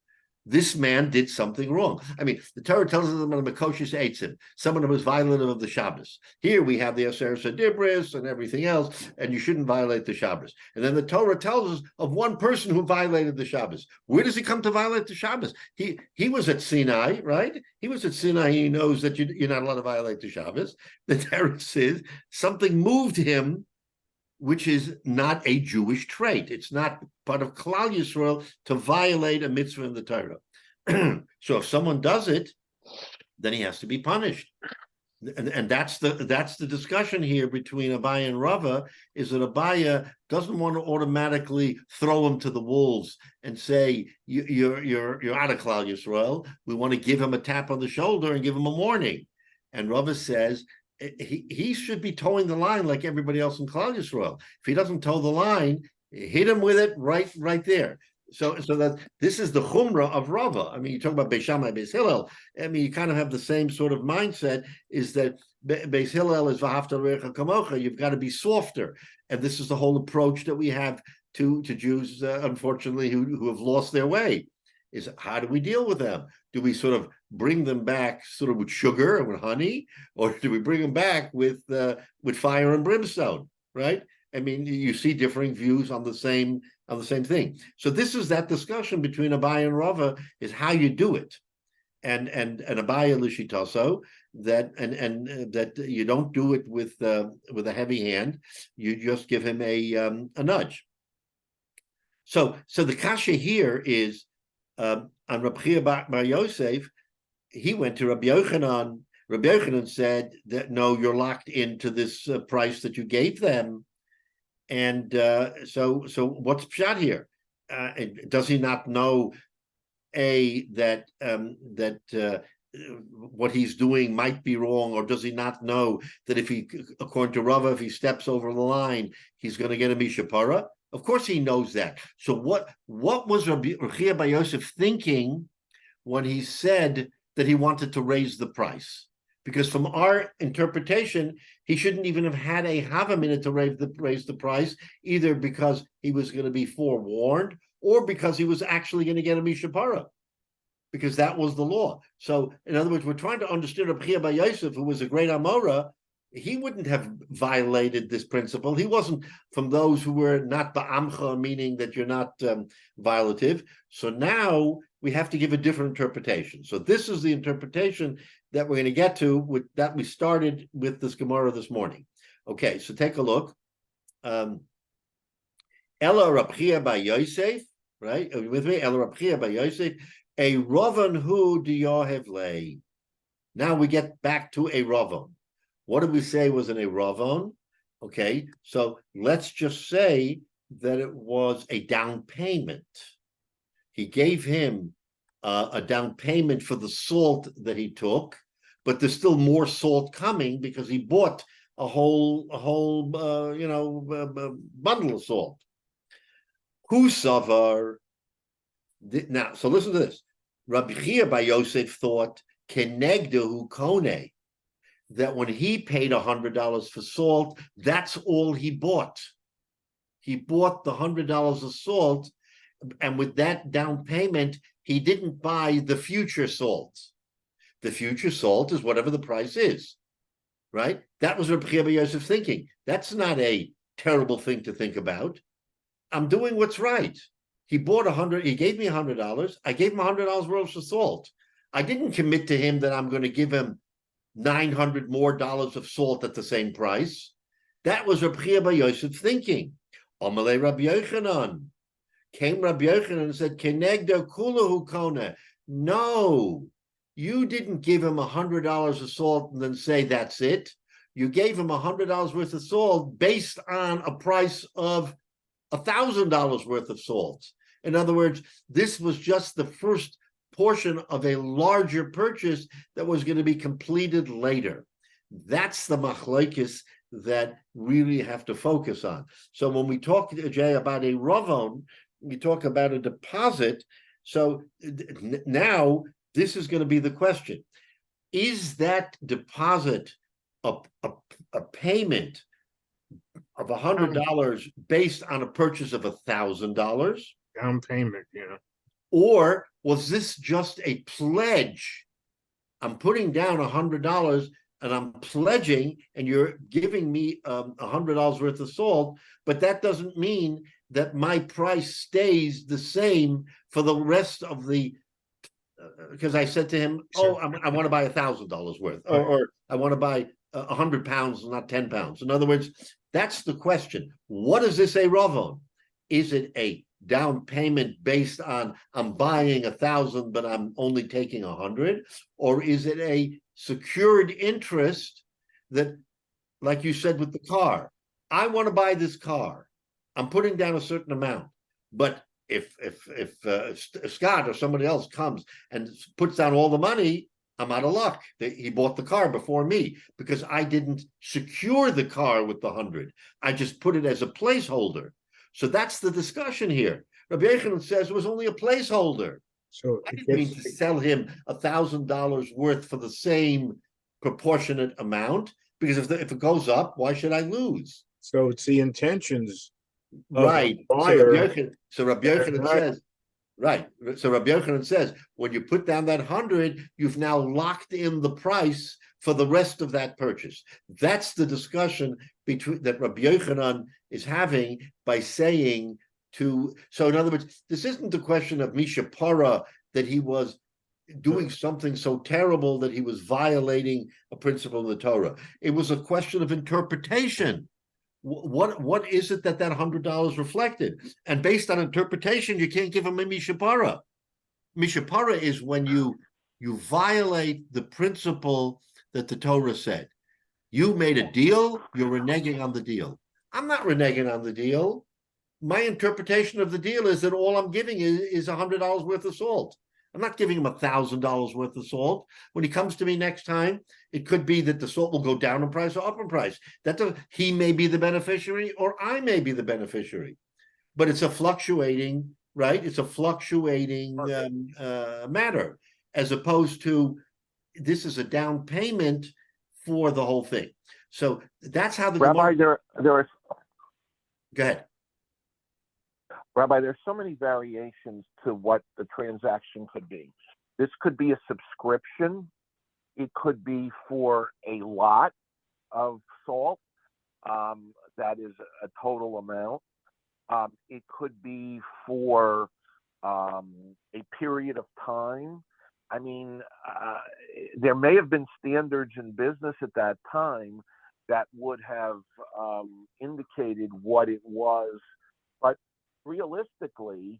This man did something wrong. I mean, the Torah tells us about Mekoshes Eitzim, someone who was violative of the Shabbos. Here we have the Aser Sedibris and everything else, and you shouldn't violate the Shabbos. And then the Torah tells us of one person who violated the Shabbos. Where does he come to violate the Shabbos? He was at Sinai, right? He was at Sinai. He knows that you're not allowed to violate the Shabbos. The Torah says something moved him, which is not a Jewish trait. It's not part of Klal Yisrael to violate a mitzvah in the Torah. So if someone does it, then he has to be punished. And that's the discussion here between Abaya and Rava, is that Abaya doesn't want to automatically throw him to the wolves and say, you're out of Klal Yisrael. We want to give him a tap on the shoulder and give him a warning. And Rava says he should be towing the line like everybody else in Klal Yisrael. If he doesn't toe the line, hit him with it right there. So that this is the chumrah of Rava. I mean, you talk about Beis Shammai, Beis Hillel. I mean, you kind of have the same sort of mindset. Is that Beis Hillel is v'ahavta l'recha kamocha? You've got to be softer, and this is the whole approach that we have to Jews, unfortunately, who have lost their way. Is how do we deal with them? Do we sort of bring them back sort of with sugar and with honey, or do we bring them back with fire and brimstone? Right? I mean, you see differing views on the same thing. So this is that discussion between Abaya and Rava, is how you do it, and Abaya l'shitaso, that that you don't do it with a heavy hand. You just give him a nudge. So the kasha here is on Rabbi Hyatt bar Yosef. He went to Rabbi Yochanan. Rabbi Yochanan said that no, you're locked into this price that you gave them. And so what's pshat here? Does he not know that what he's doing might be wrong, or does he not know that if he, according to Rava, if he steps over the line, he's going to get a mishapara? Of course he knows that. So what was Rabbi Hyatt bar Yosef thinking when he said that he wanted to raise the price? Because from our interpretation, he shouldn't even have had a half a minute to raise the price, either because he was going to be forewarned or because he was actually going to get a mishapara, because that was the law. So, in other words, we're trying to understand Rabbi Hyatt bar Yosef, who was a great Amora. He wouldn't have violated this principle. He wasn't from those who were not ba'amcha, meaning that you're not violative. So now we have to give a different interpretation. So this is the interpretation that we're going to get to, with that we started with this Gemara this morning. Okay, so take a look. Ella Rabbi Hyatt bar Yosef, right? Are you with me? Ella Rabbi Hyatt bar Yosef, a Ravan hu diyohev lei. Now we get back to a Ravan. What did we say was in a Ravon? Okay, so let's just say that it was a down payment. He gave him a down payment for the salt that he took, but there's still more salt coming because he bought a whole bundle of salt. Who savar? Now, so listen to this. Rabbi Hyatt bar Yosef thought kenegdahu kone, that when he paid $100 for salt, that's all he bought. He bought the $100 of salt, and with that down payment, he didn't buy the future salt. The future salt is whatever the price is, right? That was Rabbi Hyatt bar Yosef thinking. That's not a terrible thing to think about. I'm doing what's right. He bought he gave me $100. I gave him $100 worth of salt. I didn't commit to him that I'm going to give him $900 more of salt at the same price. That was Rabbi Hyatt bar Yosef thinking. Amalei Rabbi Yochanan. Came Rabbi Yochanan and said, Kenegdo kulahu kona. No, you didn't give him $100 of salt and then say that's it. You gave him $100 worth of salt based on a price of $1,000 worth of salt. In other words, this was just the first portion of a larger purchase that was going to be completed later. That's the machlokes that really have to focus on. So when we talk, Jay, about a ravon, we talk about a deposit. So now this is going to be the question. Is that deposit a payment of $100 based on a purchase of $1,000? Down payment, yeah. Or was this just a pledge? I'm putting down $100 and I'm pledging, and you're giving me $100 worth of salt, but that doesn't mean that my price stays the same for the rest of the, because I said to him, Sure. I want to buy $1,000 worth, or I want to buy 100 pounds, not 10 pounds. In other words, that's the question. What is this a ravon? Is it a down payment based on I'm buying 1,000, but I'm only taking 100, or is it a secured interest that, like you said with the car, I want to buy this car. I'm putting down a certain amount, but if Scott or somebody else comes and puts down all the money, I'm out of luck. He bought the car before me because I didn't secure the car with the 100. I just put it as a placeholder. So that's the discussion here. Rabbi Yochanan says it was only a placeholder. So I it didn't mean gets, to sell him $1,000 worth for the same proportionate amount, because if it goes up, why should I lose? so it's the intentions of Right. the buyer. So Rabbi Yochanan says, right. So Rabbi Yochanan says, when you put down that 100, you've now locked in the price for the rest of that purchase. That's the discussion that Rabbi Yochanan is having by saying to. So in other words, this isn't the question of Misha Para, that he was doing something so terrible that he was violating a principle of the Torah. It was a question of interpretation. What is it that $100 reflected? And based on interpretation, you can't give him a mishapara. Mishapara is when you violate the principle that the Torah said. You made a deal, you're reneging on the deal. I'm not reneging on the deal. My interpretation of the deal is that all I'm giving is $100 worth of salt. I'm not giving him $1,000 worth of salt. When he comes to me next time, it could be that the salt will go down in price or up in price. He may be the beneficiary or I may be the beneficiary. But it's a fluctuating, right? It's a fluctuating matter, as opposed to this is a down payment for the whole thing. So that's how the Rabbi, there are. Go ahead. Rabbi, there's so many variations to what the transaction could be. This could be a subscription. It could be for a lot of salt. That is a total amount. It could be for a period of time. I mean, there may have been standards in business at that time that would have indicated what it was, but realistically,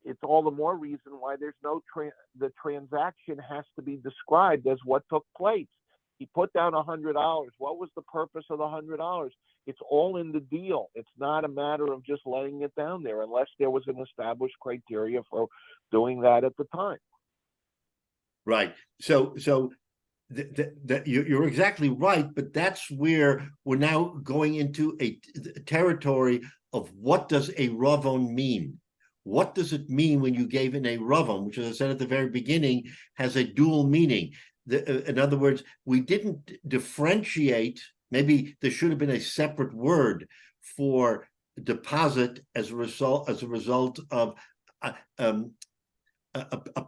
it's all the more reason why there's no the transaction has to be described as what took place. He put down $100. What was the purpose of the $100? It's all in the deal. It's not a matter of just laying it down there unless there was an established criteria for doing that at the time. Right. So you're exactly right, but that's where we're now going into a territory of what does a ravon mean? What does it mean when you gave in a ravon, which, as I said at the very beginning, has a dual meaning? In other words, we didn't differentiate. Maybe there should have been a separate word for deposit as a result of a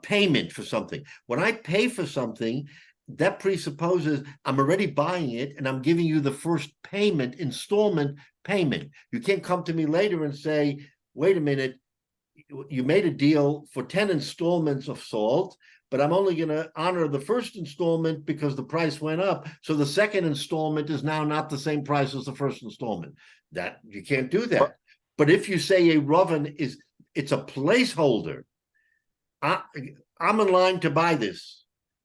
payment for something. When I pay for something, that presupposes I'm already buying it and I'm giving you the first payment, installment payment. You can't come to me later and say, wait a minute, you made a deal for 10 installments of salt, but I'm only going to honor the first installment because the price went up. So the second installment is now not the same price as the first installment. That you can't do that. But if you say a ravon it's a placeholder, I'm in line to buy this.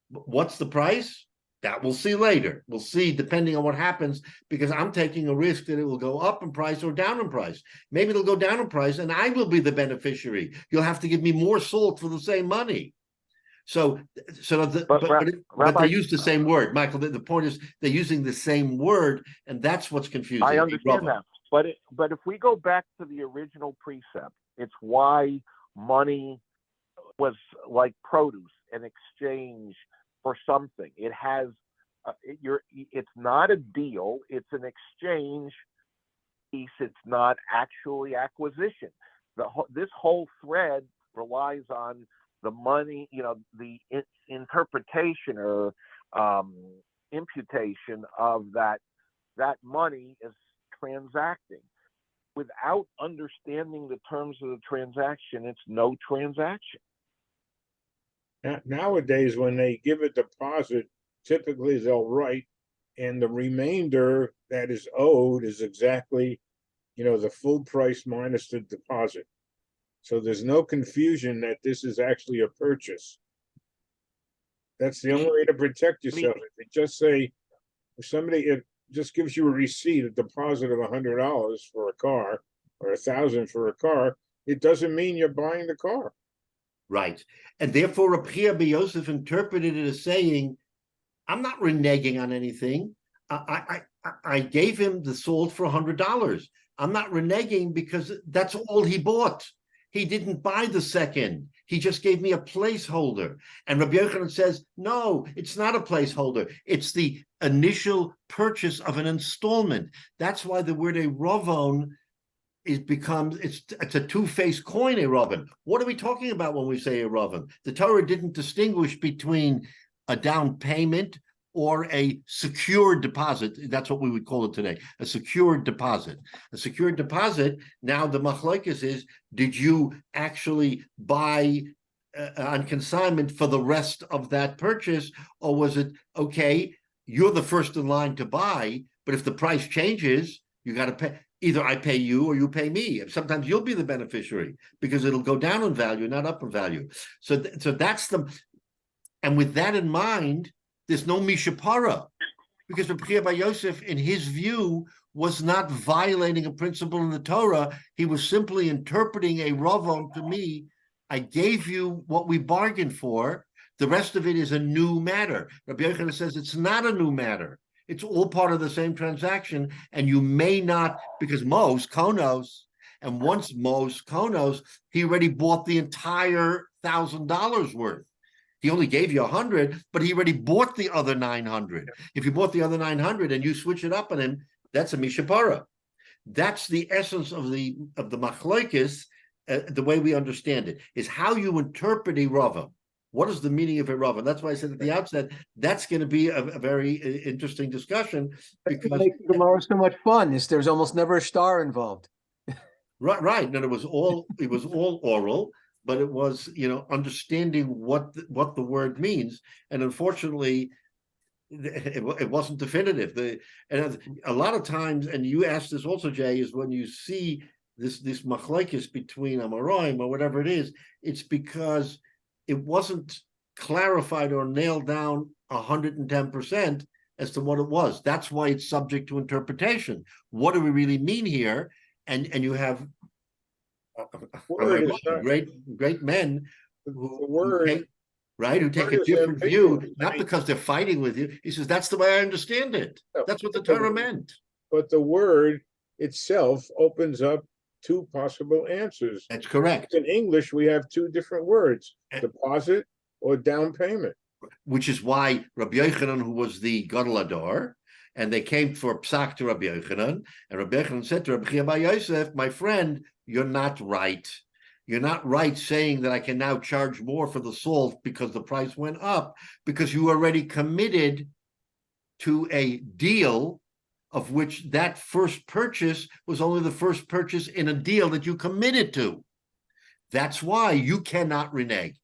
What's the price? That we'll see later. We'll see depending on what happens, because I'm taking a risk that it will go up in price or down in price. Maybe it'll go down in price and I will be the beneficiary. You'll have to give me more salt for the same money. But they use the same word, Michael. The point is they're using the same word, and that's what's confusing. I understand that. But if we go back to the original precept, it's why money was like produce, an exchange for something. It has, it's not a deal. It's an exchange piece. It's not actually acquisition. This whole thread relies on the money, the interpretation or imputation of that money is transacting. Without understanding the terms of the transaction, it's no transaction. Nowadays, when they give a deposit, typically they'll write, and the remainder that is owed is exactly, the full price minus the deposit. So there's no confusion that this is actually a purchase. That's the only way to protect yourself. If you just say, if somebody, it just gives you a receipt, a deposit of $100 for a car or 1,000 for a car, it doesn't mean you're buying the car. Right. And therefore, Rabbi Yosef interpreted it as saying, I'm not reneging on anything. I gave him the salt for $100. I'm not reneging because that's all he bought. He didn't buy the second. He just gave me a placeholder. And Rabbi Yochanan says, no, it's not a placeholder. It's the initial purchase of an installment. That's why the word a rovon it's a two-faced coin, a rovon. What are we talking about when we say a rovon? The Torah didn't distinguish between a down payment or a secured deposit. That's what we would call it today, a secured deposit. A secured deposit, now the machlokes is, did you actually buy on consignment for the rest of that purchase, or was it, okay, you're the first in line to buy, but if the price changes, you got to pay. Either I pay you or you pay me. Sometimes you'll be the beneficiary because it'll go down in value, not up in value. So that's and with that in mind, there's no mishapara, because Rabbi Yosef, in his view, was not violating a principle in the Torah. He was simply interpreting a rovon to me. I gave you what we bargained for. The rest of it is a new matter. Rabbi Yochanan says it's not a new matter. It's all part of the same transaction, and you may not, because Mos Konos, and once Mos Konos, he already bought the entire $1,000 worth. He only gave you 100, but he already bought the other 900. If you bought the other 900 and you switch it up on him, that's a mishapara. That's the essence of the machlokes, the way we understand it, is how you interpret a rava. What is the meaning of a rava? That's why I said at the outset, that's going to be a very interesting discussion. Because it makes the Gemara so much fun. There's almost never a star involved. Right. And it was all oral, but it was, understanding what the word means. And unfortunately, it wasn't definitive. And a lot of times, and you asked this also, Jay, is when you see this machlokes between Amoraim or whatever it is, it's because it wasn't clarified or nailed down 110% as to what it was. That's why it's subject to interpretation. What do we really mean here? And you have great men who take a different view, not because they're fighting with you. He says, that's the way I understand it. That's what the Torah meant. But the word itself opens up two possible answers. That's correct. In English, we have two different words, deposit or down payment. Which is why Rabbi Yochanan, who was the Gadol Hador, and they came for psak to Rabbi Yochanan, and Rabbi Yochanan said to Rabbi Yosef, my friend, you're not right. You're not right saying that I can now charge more for the salt because the price went up, because you already committed to a deal of which that first purchase was only the first purchase in a deal that you committed to. That's why you cannot renege.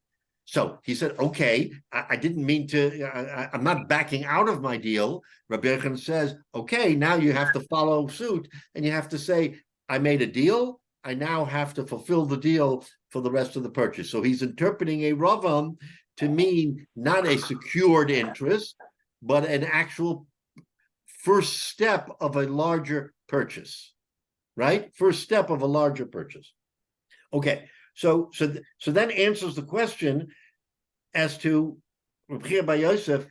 So he said, okay, I didn't mean to, I'm not backing out of my deal. Rabbi Yochanan says, okay, now you have to follow suit and you have to say, I made a deal. I now have to fulfill the deal for the rest of the purchase. So he's interpreting a ravam to mean not a secured interest, but an actual first step of a larger purchase, right? First step of a larger purchase. Okay, so that answers the question as to Rabbi Yosef.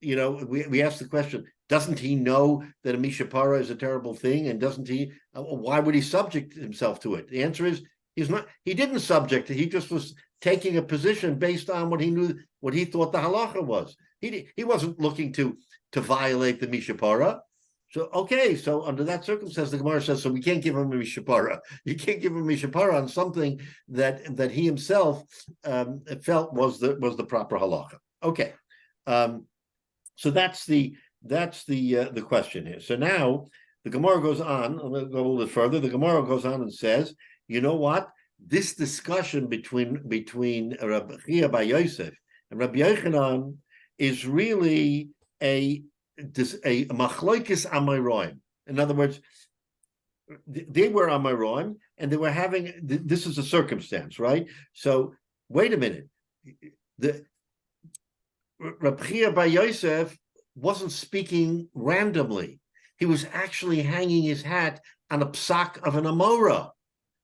We asked the question, doesn't he know that a mishapara is a terrible thing? And doesn't he, why would he subject himself to it? The answer is, he didn't subject it. He just was taking a position based on what he knew, what he thought the halacha was. He wasn't looking to violate the mishapara. So, okay, so under that circumstance, the Gemara says, so we can't give him a mishapara. You can't give him a mishapara on something that he himself felt was the proper halacha. Okay, so that's the question here. So now the Gemara goes on. I'm going to go a little bit further. The Gemara goes on and says, you know what? This discussion between Rabbi Hyatt Yosef and Rabbi Yochanan is really a machlokes Amoraim. In other words, they were Amoraim and they were having, this is a circumstance, right? So wait a minute. Rabbi Hyatt Bar Yosef wasn't speaking randomly. He was actually hanging his hat on a psak of an Amora.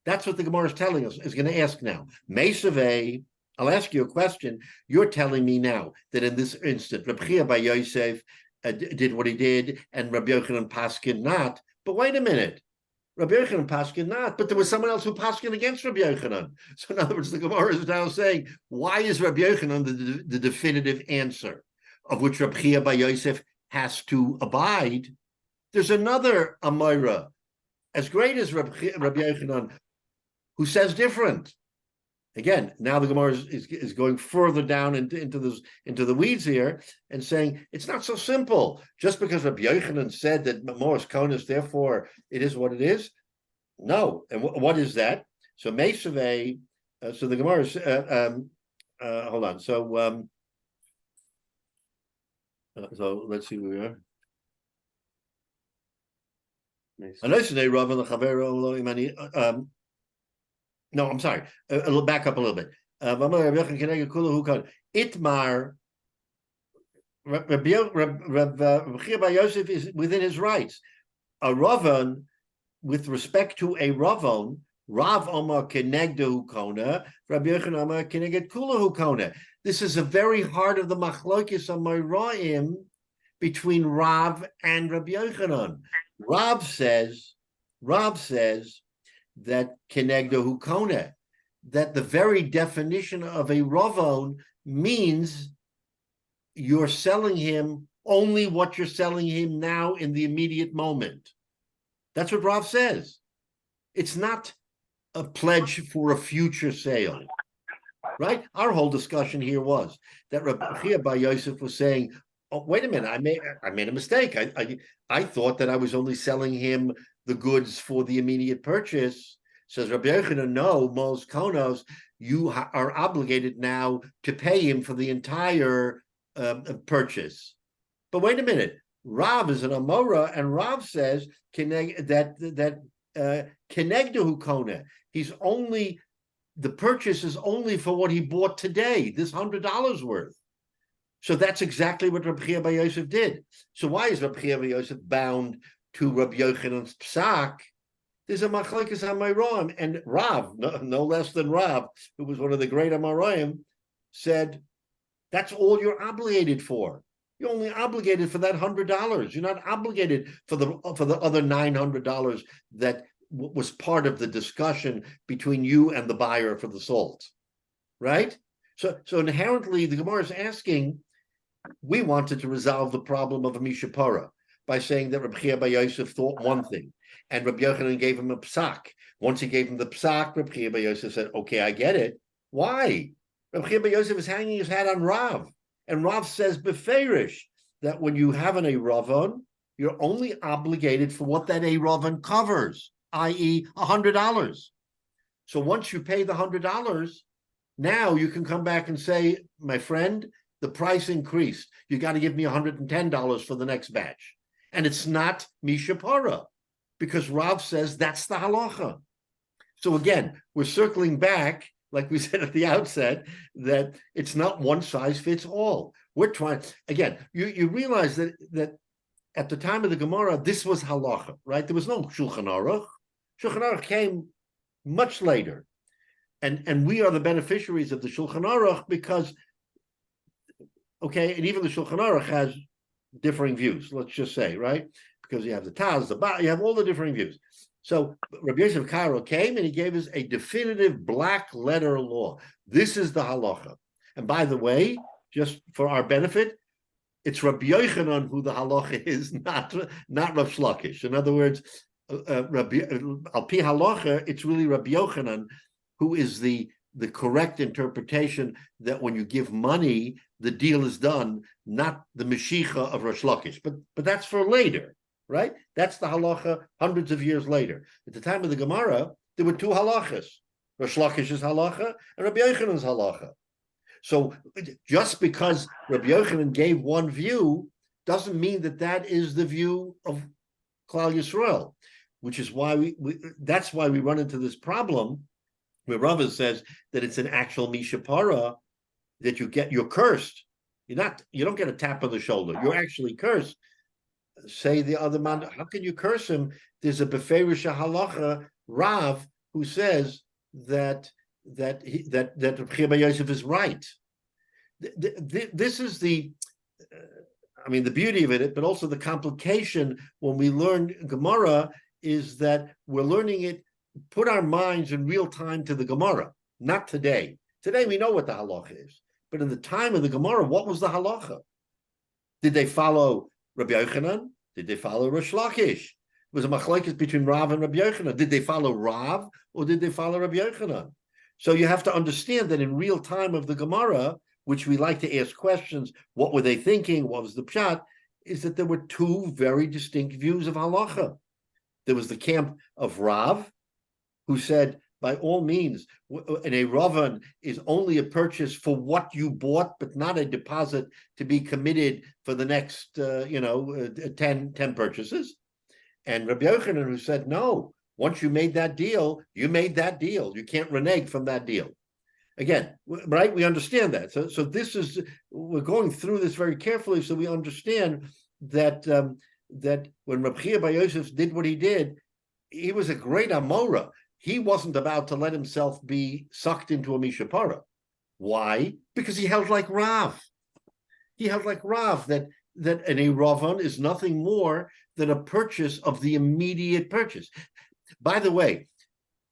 That's what the Gemara is telling us, is going to ask now. Meisaveh, I'll ask you a question. You're telling me now that in this instant, Rabbi Hyatt Bar Yosef did what he did, and Rabbi Yochanan Paskin not. But wait a minute. Rabbi Yochanan Paskin not, but there was someone else who Paskin against Rabbi Yochanan. So in other words, the Gemara is now saying, why is Rabbi Yochanan the definitive answer of which Rabbi Hyatt Bar Yosef has to abide? There's another Amora, as great as Rabbi Yochanan, who says different. Again, now the Gemara is going further down into the weeds here and saying it's not so simple. Just because Rabbi Yochanan said that Morris Konis, therefore it is what it is. No, and what is that? So Meisaveh. So the Gemara is hold on. So let's see where we are. No, I'm sorry. Back up a little bit. Itmar, Rabbi Hyatt Bar Yosef is within his rights. A Ravan, with respect to a Ravan, Rav Omar Kenegdu Kona, Rabbi Yochanan Omar Keneged Kulahu Kona. This is a very heart of the machlokes Amoraim between Rav and Rabbi Yochanan. Rav says that Kenegdo Hukone, that the very definition of a Ravon means you're selling him only what you're selling him now in the immediate moment. That's what Rav says. It's not a pledge for a future sale, right? Our whole discussion here was that Rabbi Hyatt Bar Yosef was saying, oh, wait a minute, I made a mistake. I thought that I was only selling him the goods for the immediate purchase. Says Rabbi Yochanan, no, Mos Konos, you are obligated now to pay him for the entire purchase. But wait a minute, Rav is an Amora, and Rav says that Kenegdu Kona, the purchase is only for what he bought today, this $100 worth. So that's exactly what Rabbi Hyatt Bar Yosef did. So why is Rabbi Hyatt Bar Yosef bound to Rabbi Yochanan's psak? There's a machlokes Amoraim, and Rav, no less than Rav, who was one of the great Amoraim, said that's all you're obligated for. You're only obligated for that $100. You're not obligated for the other $900 that was part of the discussion between you and the buyer for the salt, right? So inherently, the Gemara is asking. We wanted to resolve the problem of a mishapara by saying that Rabbi Hyatt Bar Yosef thought one thing, and Rabbi Yochanan gave him a psak. Once he gave him the psak, Rabbi Hyatt Bar Yosef said, okay, I get it. Why? Rabbi Hyatt Bar Yosef is hanging his hat on Rav, and Rav says beferish that when you have an Eravon, you're only obligated for what that Eravon covers, i.e. $100. So once you pay the $100, now you can come back and say, my friend, the price increased. You got to give me $110 for the next batch. And it's not mishapara, because Rav says that's the halacha. So again, we're circling back, like we said at the outset, that it's not one size fits all. We're trying, again, you realize that at the time of the Gemara, this was halacha, right? There was no Shulchan Aruch. Shulchan Aruch came much later. And we are the beneficiaries of the Shulchan Aruch because, okay, and even the Shulchan Aruch has differing views, let's just say, right? Because you have the Taz, you have all the differing views. So Rabbi Yosef Karo came and he gave us a definitive black letter law. This is the halacha. And by the way, just for our benefit, it's Rabbi Yochanan who the halacha is, not Rav Shlokish. In other words, Al Pi halacha, it's really Rabbi Yochanan who is the correct interpretation that when you give money, the deal is done, not the Meshicha of Rosh Lakish. But that's for later, right? That's the halacha hundreds of years later. At the time of the Gemara, there were two halachas, Rosh Lakish's halacha and Rabbi Yochanan's halacha. So just because Rabbi Yochanan gave one view doesn't mean that is the view of Klal Yisrael, which is why that's why we run into this problem where Rava says that it's an actual mishapara, that you're cursed You don't get a tap on the shoulder. You're actually cursed. Say the other man, how can you curse him? There's a beferish halacha Rav who says that Rabbi Yosef is right. This is the beauty of it, but also the complication when we learn Gemara is that we're learning it, put our minds in real time to the Gemara, not today. Today we know what the halacha is, but in the time of the Gemara, what was the halacha? Did they follow Rabbi Yochanan? Did they follow Rish Lakish? It was a machlokes between Rav and Rabbi Yochanan. Did they follow Rav or did they follow Rabbi Yochanan? So you have to understand that in real time of the Gemara, which we like to ask questions, what were they thinking? What was the pshat? Is that there were two very distinct views of halacha. There was the camp of Rav, who said, by all means, an Eiravan is only a purchase for what you bought, but not a deposit to be committed for the next, 10 purchases. And Rabbi Yochanan, who said, no, once you made that deal, you made that deal. You can't renege from that deal. Again, right? We understand that. So this is, we're going through this very carefully so we understand that that when Rabbi Yosef did what he did, he was a great Amora. He wasn't about to let himself be sucked into a Mishapara. Why? Because he held like Rav. He held like Rav that an Eiravan is nothing more than a purchase of the immediate purchase. By the way,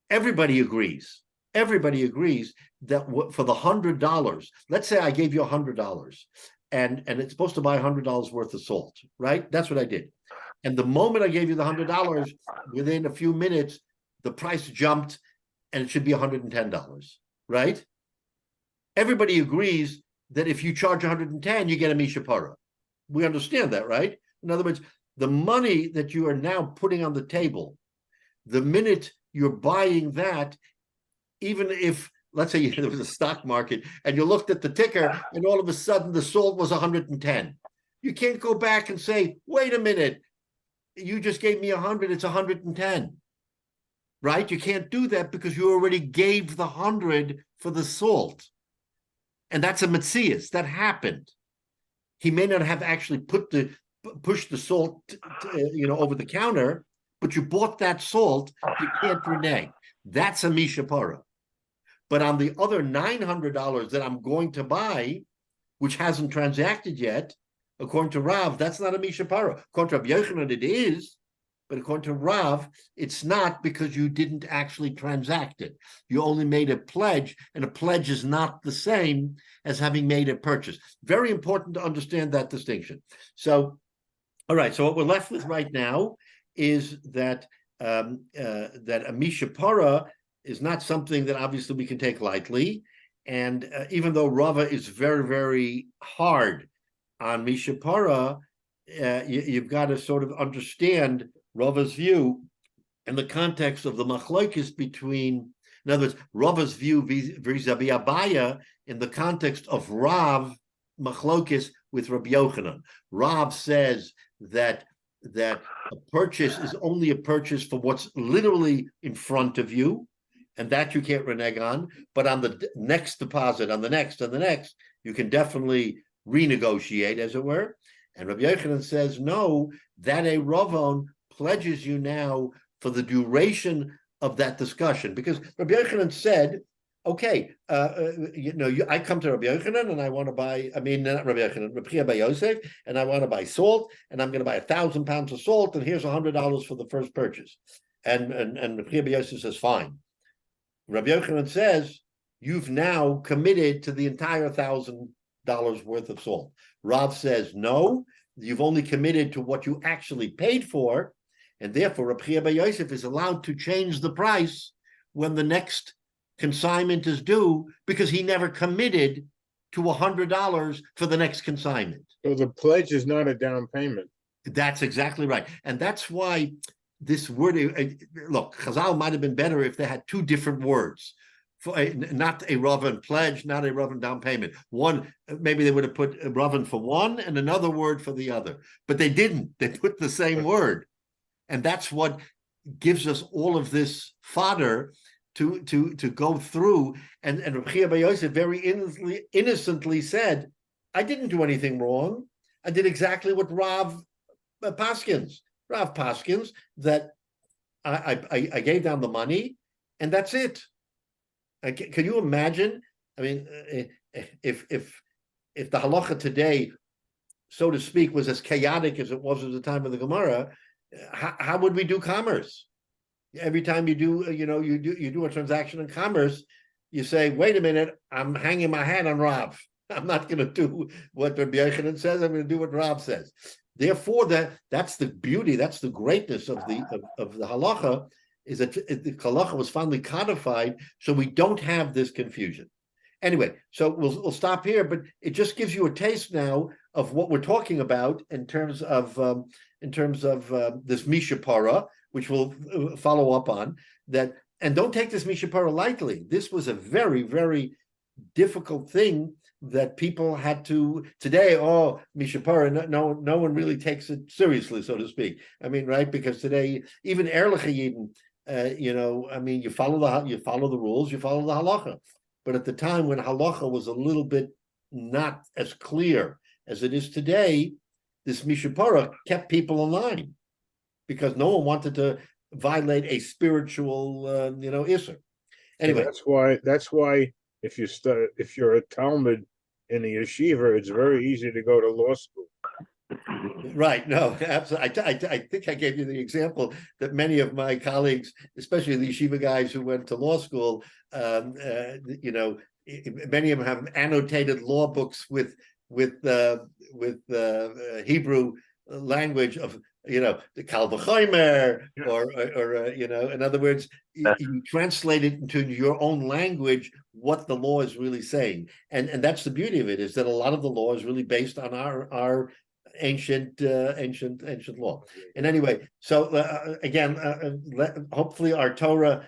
everybody agrees that for the $100, let's say I gave you $100 and it's supposed to buy $100 worth of salt, right? That's what I did. And the moment I gave you the $100, within a few minutes, the price jumped and it should be $110, right? Everybody agrees that if you charge $110, you get a Mishapara. We understand that, right? In other words, the money that you are now putting on the table, the minute you're buying that, even if, let's say there was a stock market and you looked at the ticker and all of a sudden the salt was 110. You can't go back and say, wait a minute, you just gave me 100, it's 110. Right? You can't do that because you already gave the 100 for the salt. And that's a Metzias. That happened. He may not have actually pushed the salt over the counter, but you bought that salt, you can't renege. That's a Mishapara. But on the other $900 that I'm going to buy, which hasn't transacted yet, according to Rav, that's not a Mishapara. According to Rabbi Yochanan, it is, but according to Rav, it's not because you didn't actually transact it. You only made a pledge, and a pledge is not the same as having made a purchase. Very important to understand that distinction. So, all right, so what we're left with right now is that that a Mishapara is not something that obviously we can take lightly. And even though Rava is very, very hard on Mishapara, you've got to sort of understand Rava's view in the context of the machlokes between, in other words, Rava's view vis-a-vis Abaya in the context of Rav machlokes with Rabbi Yochanan. Rav says that a purchase is only a purchase for what's literally in front of you, and that you can't renege on. But on the next deposit, on the next, and the next, you can definitely renegotiate, as it were. And Rabbi Yochanan says, no, that a Ravon pledges you now for the duration of that discussion. Because Rabbi Yochanan said, okay, I come to Rabbi Yochanan and I want to buy, not Rabbi Yochanan, Rabbi Yosef, and I want to buy salt, and I'm going to buy 1,000 pounds of salt, and here's $100 for the first purchase. And Rabbi Yosef says, fine. Rabbi Yochanan says, you've now committed to the entire $1,000 worth of salt. Rav says, no, you've only committed to what you actually paid for, and therefore Rabbi Yosef is allowed to change the price when the next consignment is due, because he never committed to $100 for the next consignment. So the pledge is not a down payment. That's exactly right. And that's why this word, look, Chazal might have been better if they had two different words. For not a Ravan pledge, not a Ravan down payment. One, maybe they would have put a Ravan for one and another word for the other. But they didn't. They put the same word. And that's what gives us all of this fodder to go through. And Rabbi Yosef very innocently said, I didn't do anything wrong. I did exactly what Rav Paskins that I gave down the money, and that's it. Can you imagine? I mean, if the halacha today, so to speak, was as chaotic as it was at the time of the Gemara, how would we do commerce? Every time you do a transaction in commerce, you say, "Wait a minute, I'm hanging my hat on Rav. I'm not going to do what Rabbi Yochanan says. I'm going to do what Rav says." Therefore, that's the beauty, that's the greatness of the halacha, is that the halacha was finally codified, so we don't have this confusion. Anyway, so we'll stop here, but it just gives you a taste now of what we're talking about in terms of this mishapara, which we'll follow up on that. And don't take this mishapara lightly. This was a very, very difficult thing that people had to today. Oh, mishapara, no one really takes it seriously, so to speak. I mean, right? Because today, even Erlich Yidin, I mean, you follow the rules, you follow the halacha. But at the time when halacha was a little bit not as clear as it is today, this mishapara kept people in line because no one wanted to violate a spiritual, issur. Anyway, that's why if you're a Talmud in a yeshiva, it's very easy to go to law school. Right. No, absolutely. I think I gave you the example that many of my colleagues, especially the yeshiva guys who went to law school, many of them have annotated law books with Hebrew language of the Kal V'chomer, or in other words, you translate it into your own language what the law is really saying, and that's the beauty of it, is that a lot of the law is really based on our ancient law. And anyway, so again, hopefully our Torah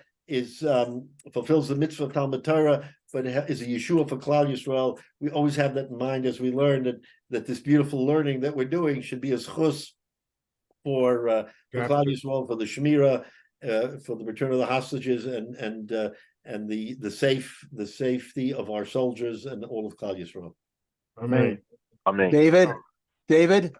fulfills the mitzvah of Talmud Torah, but it is a Yeshua for Klal Yisrael. We always have that in mind as we learn that this beautiful learning that we're doing should be a schus for Klal Yisrael, for the Shemira, for the return of the hostages, and the safety of our soldiers and all of Klal Yisrael. Amen. Amen. David,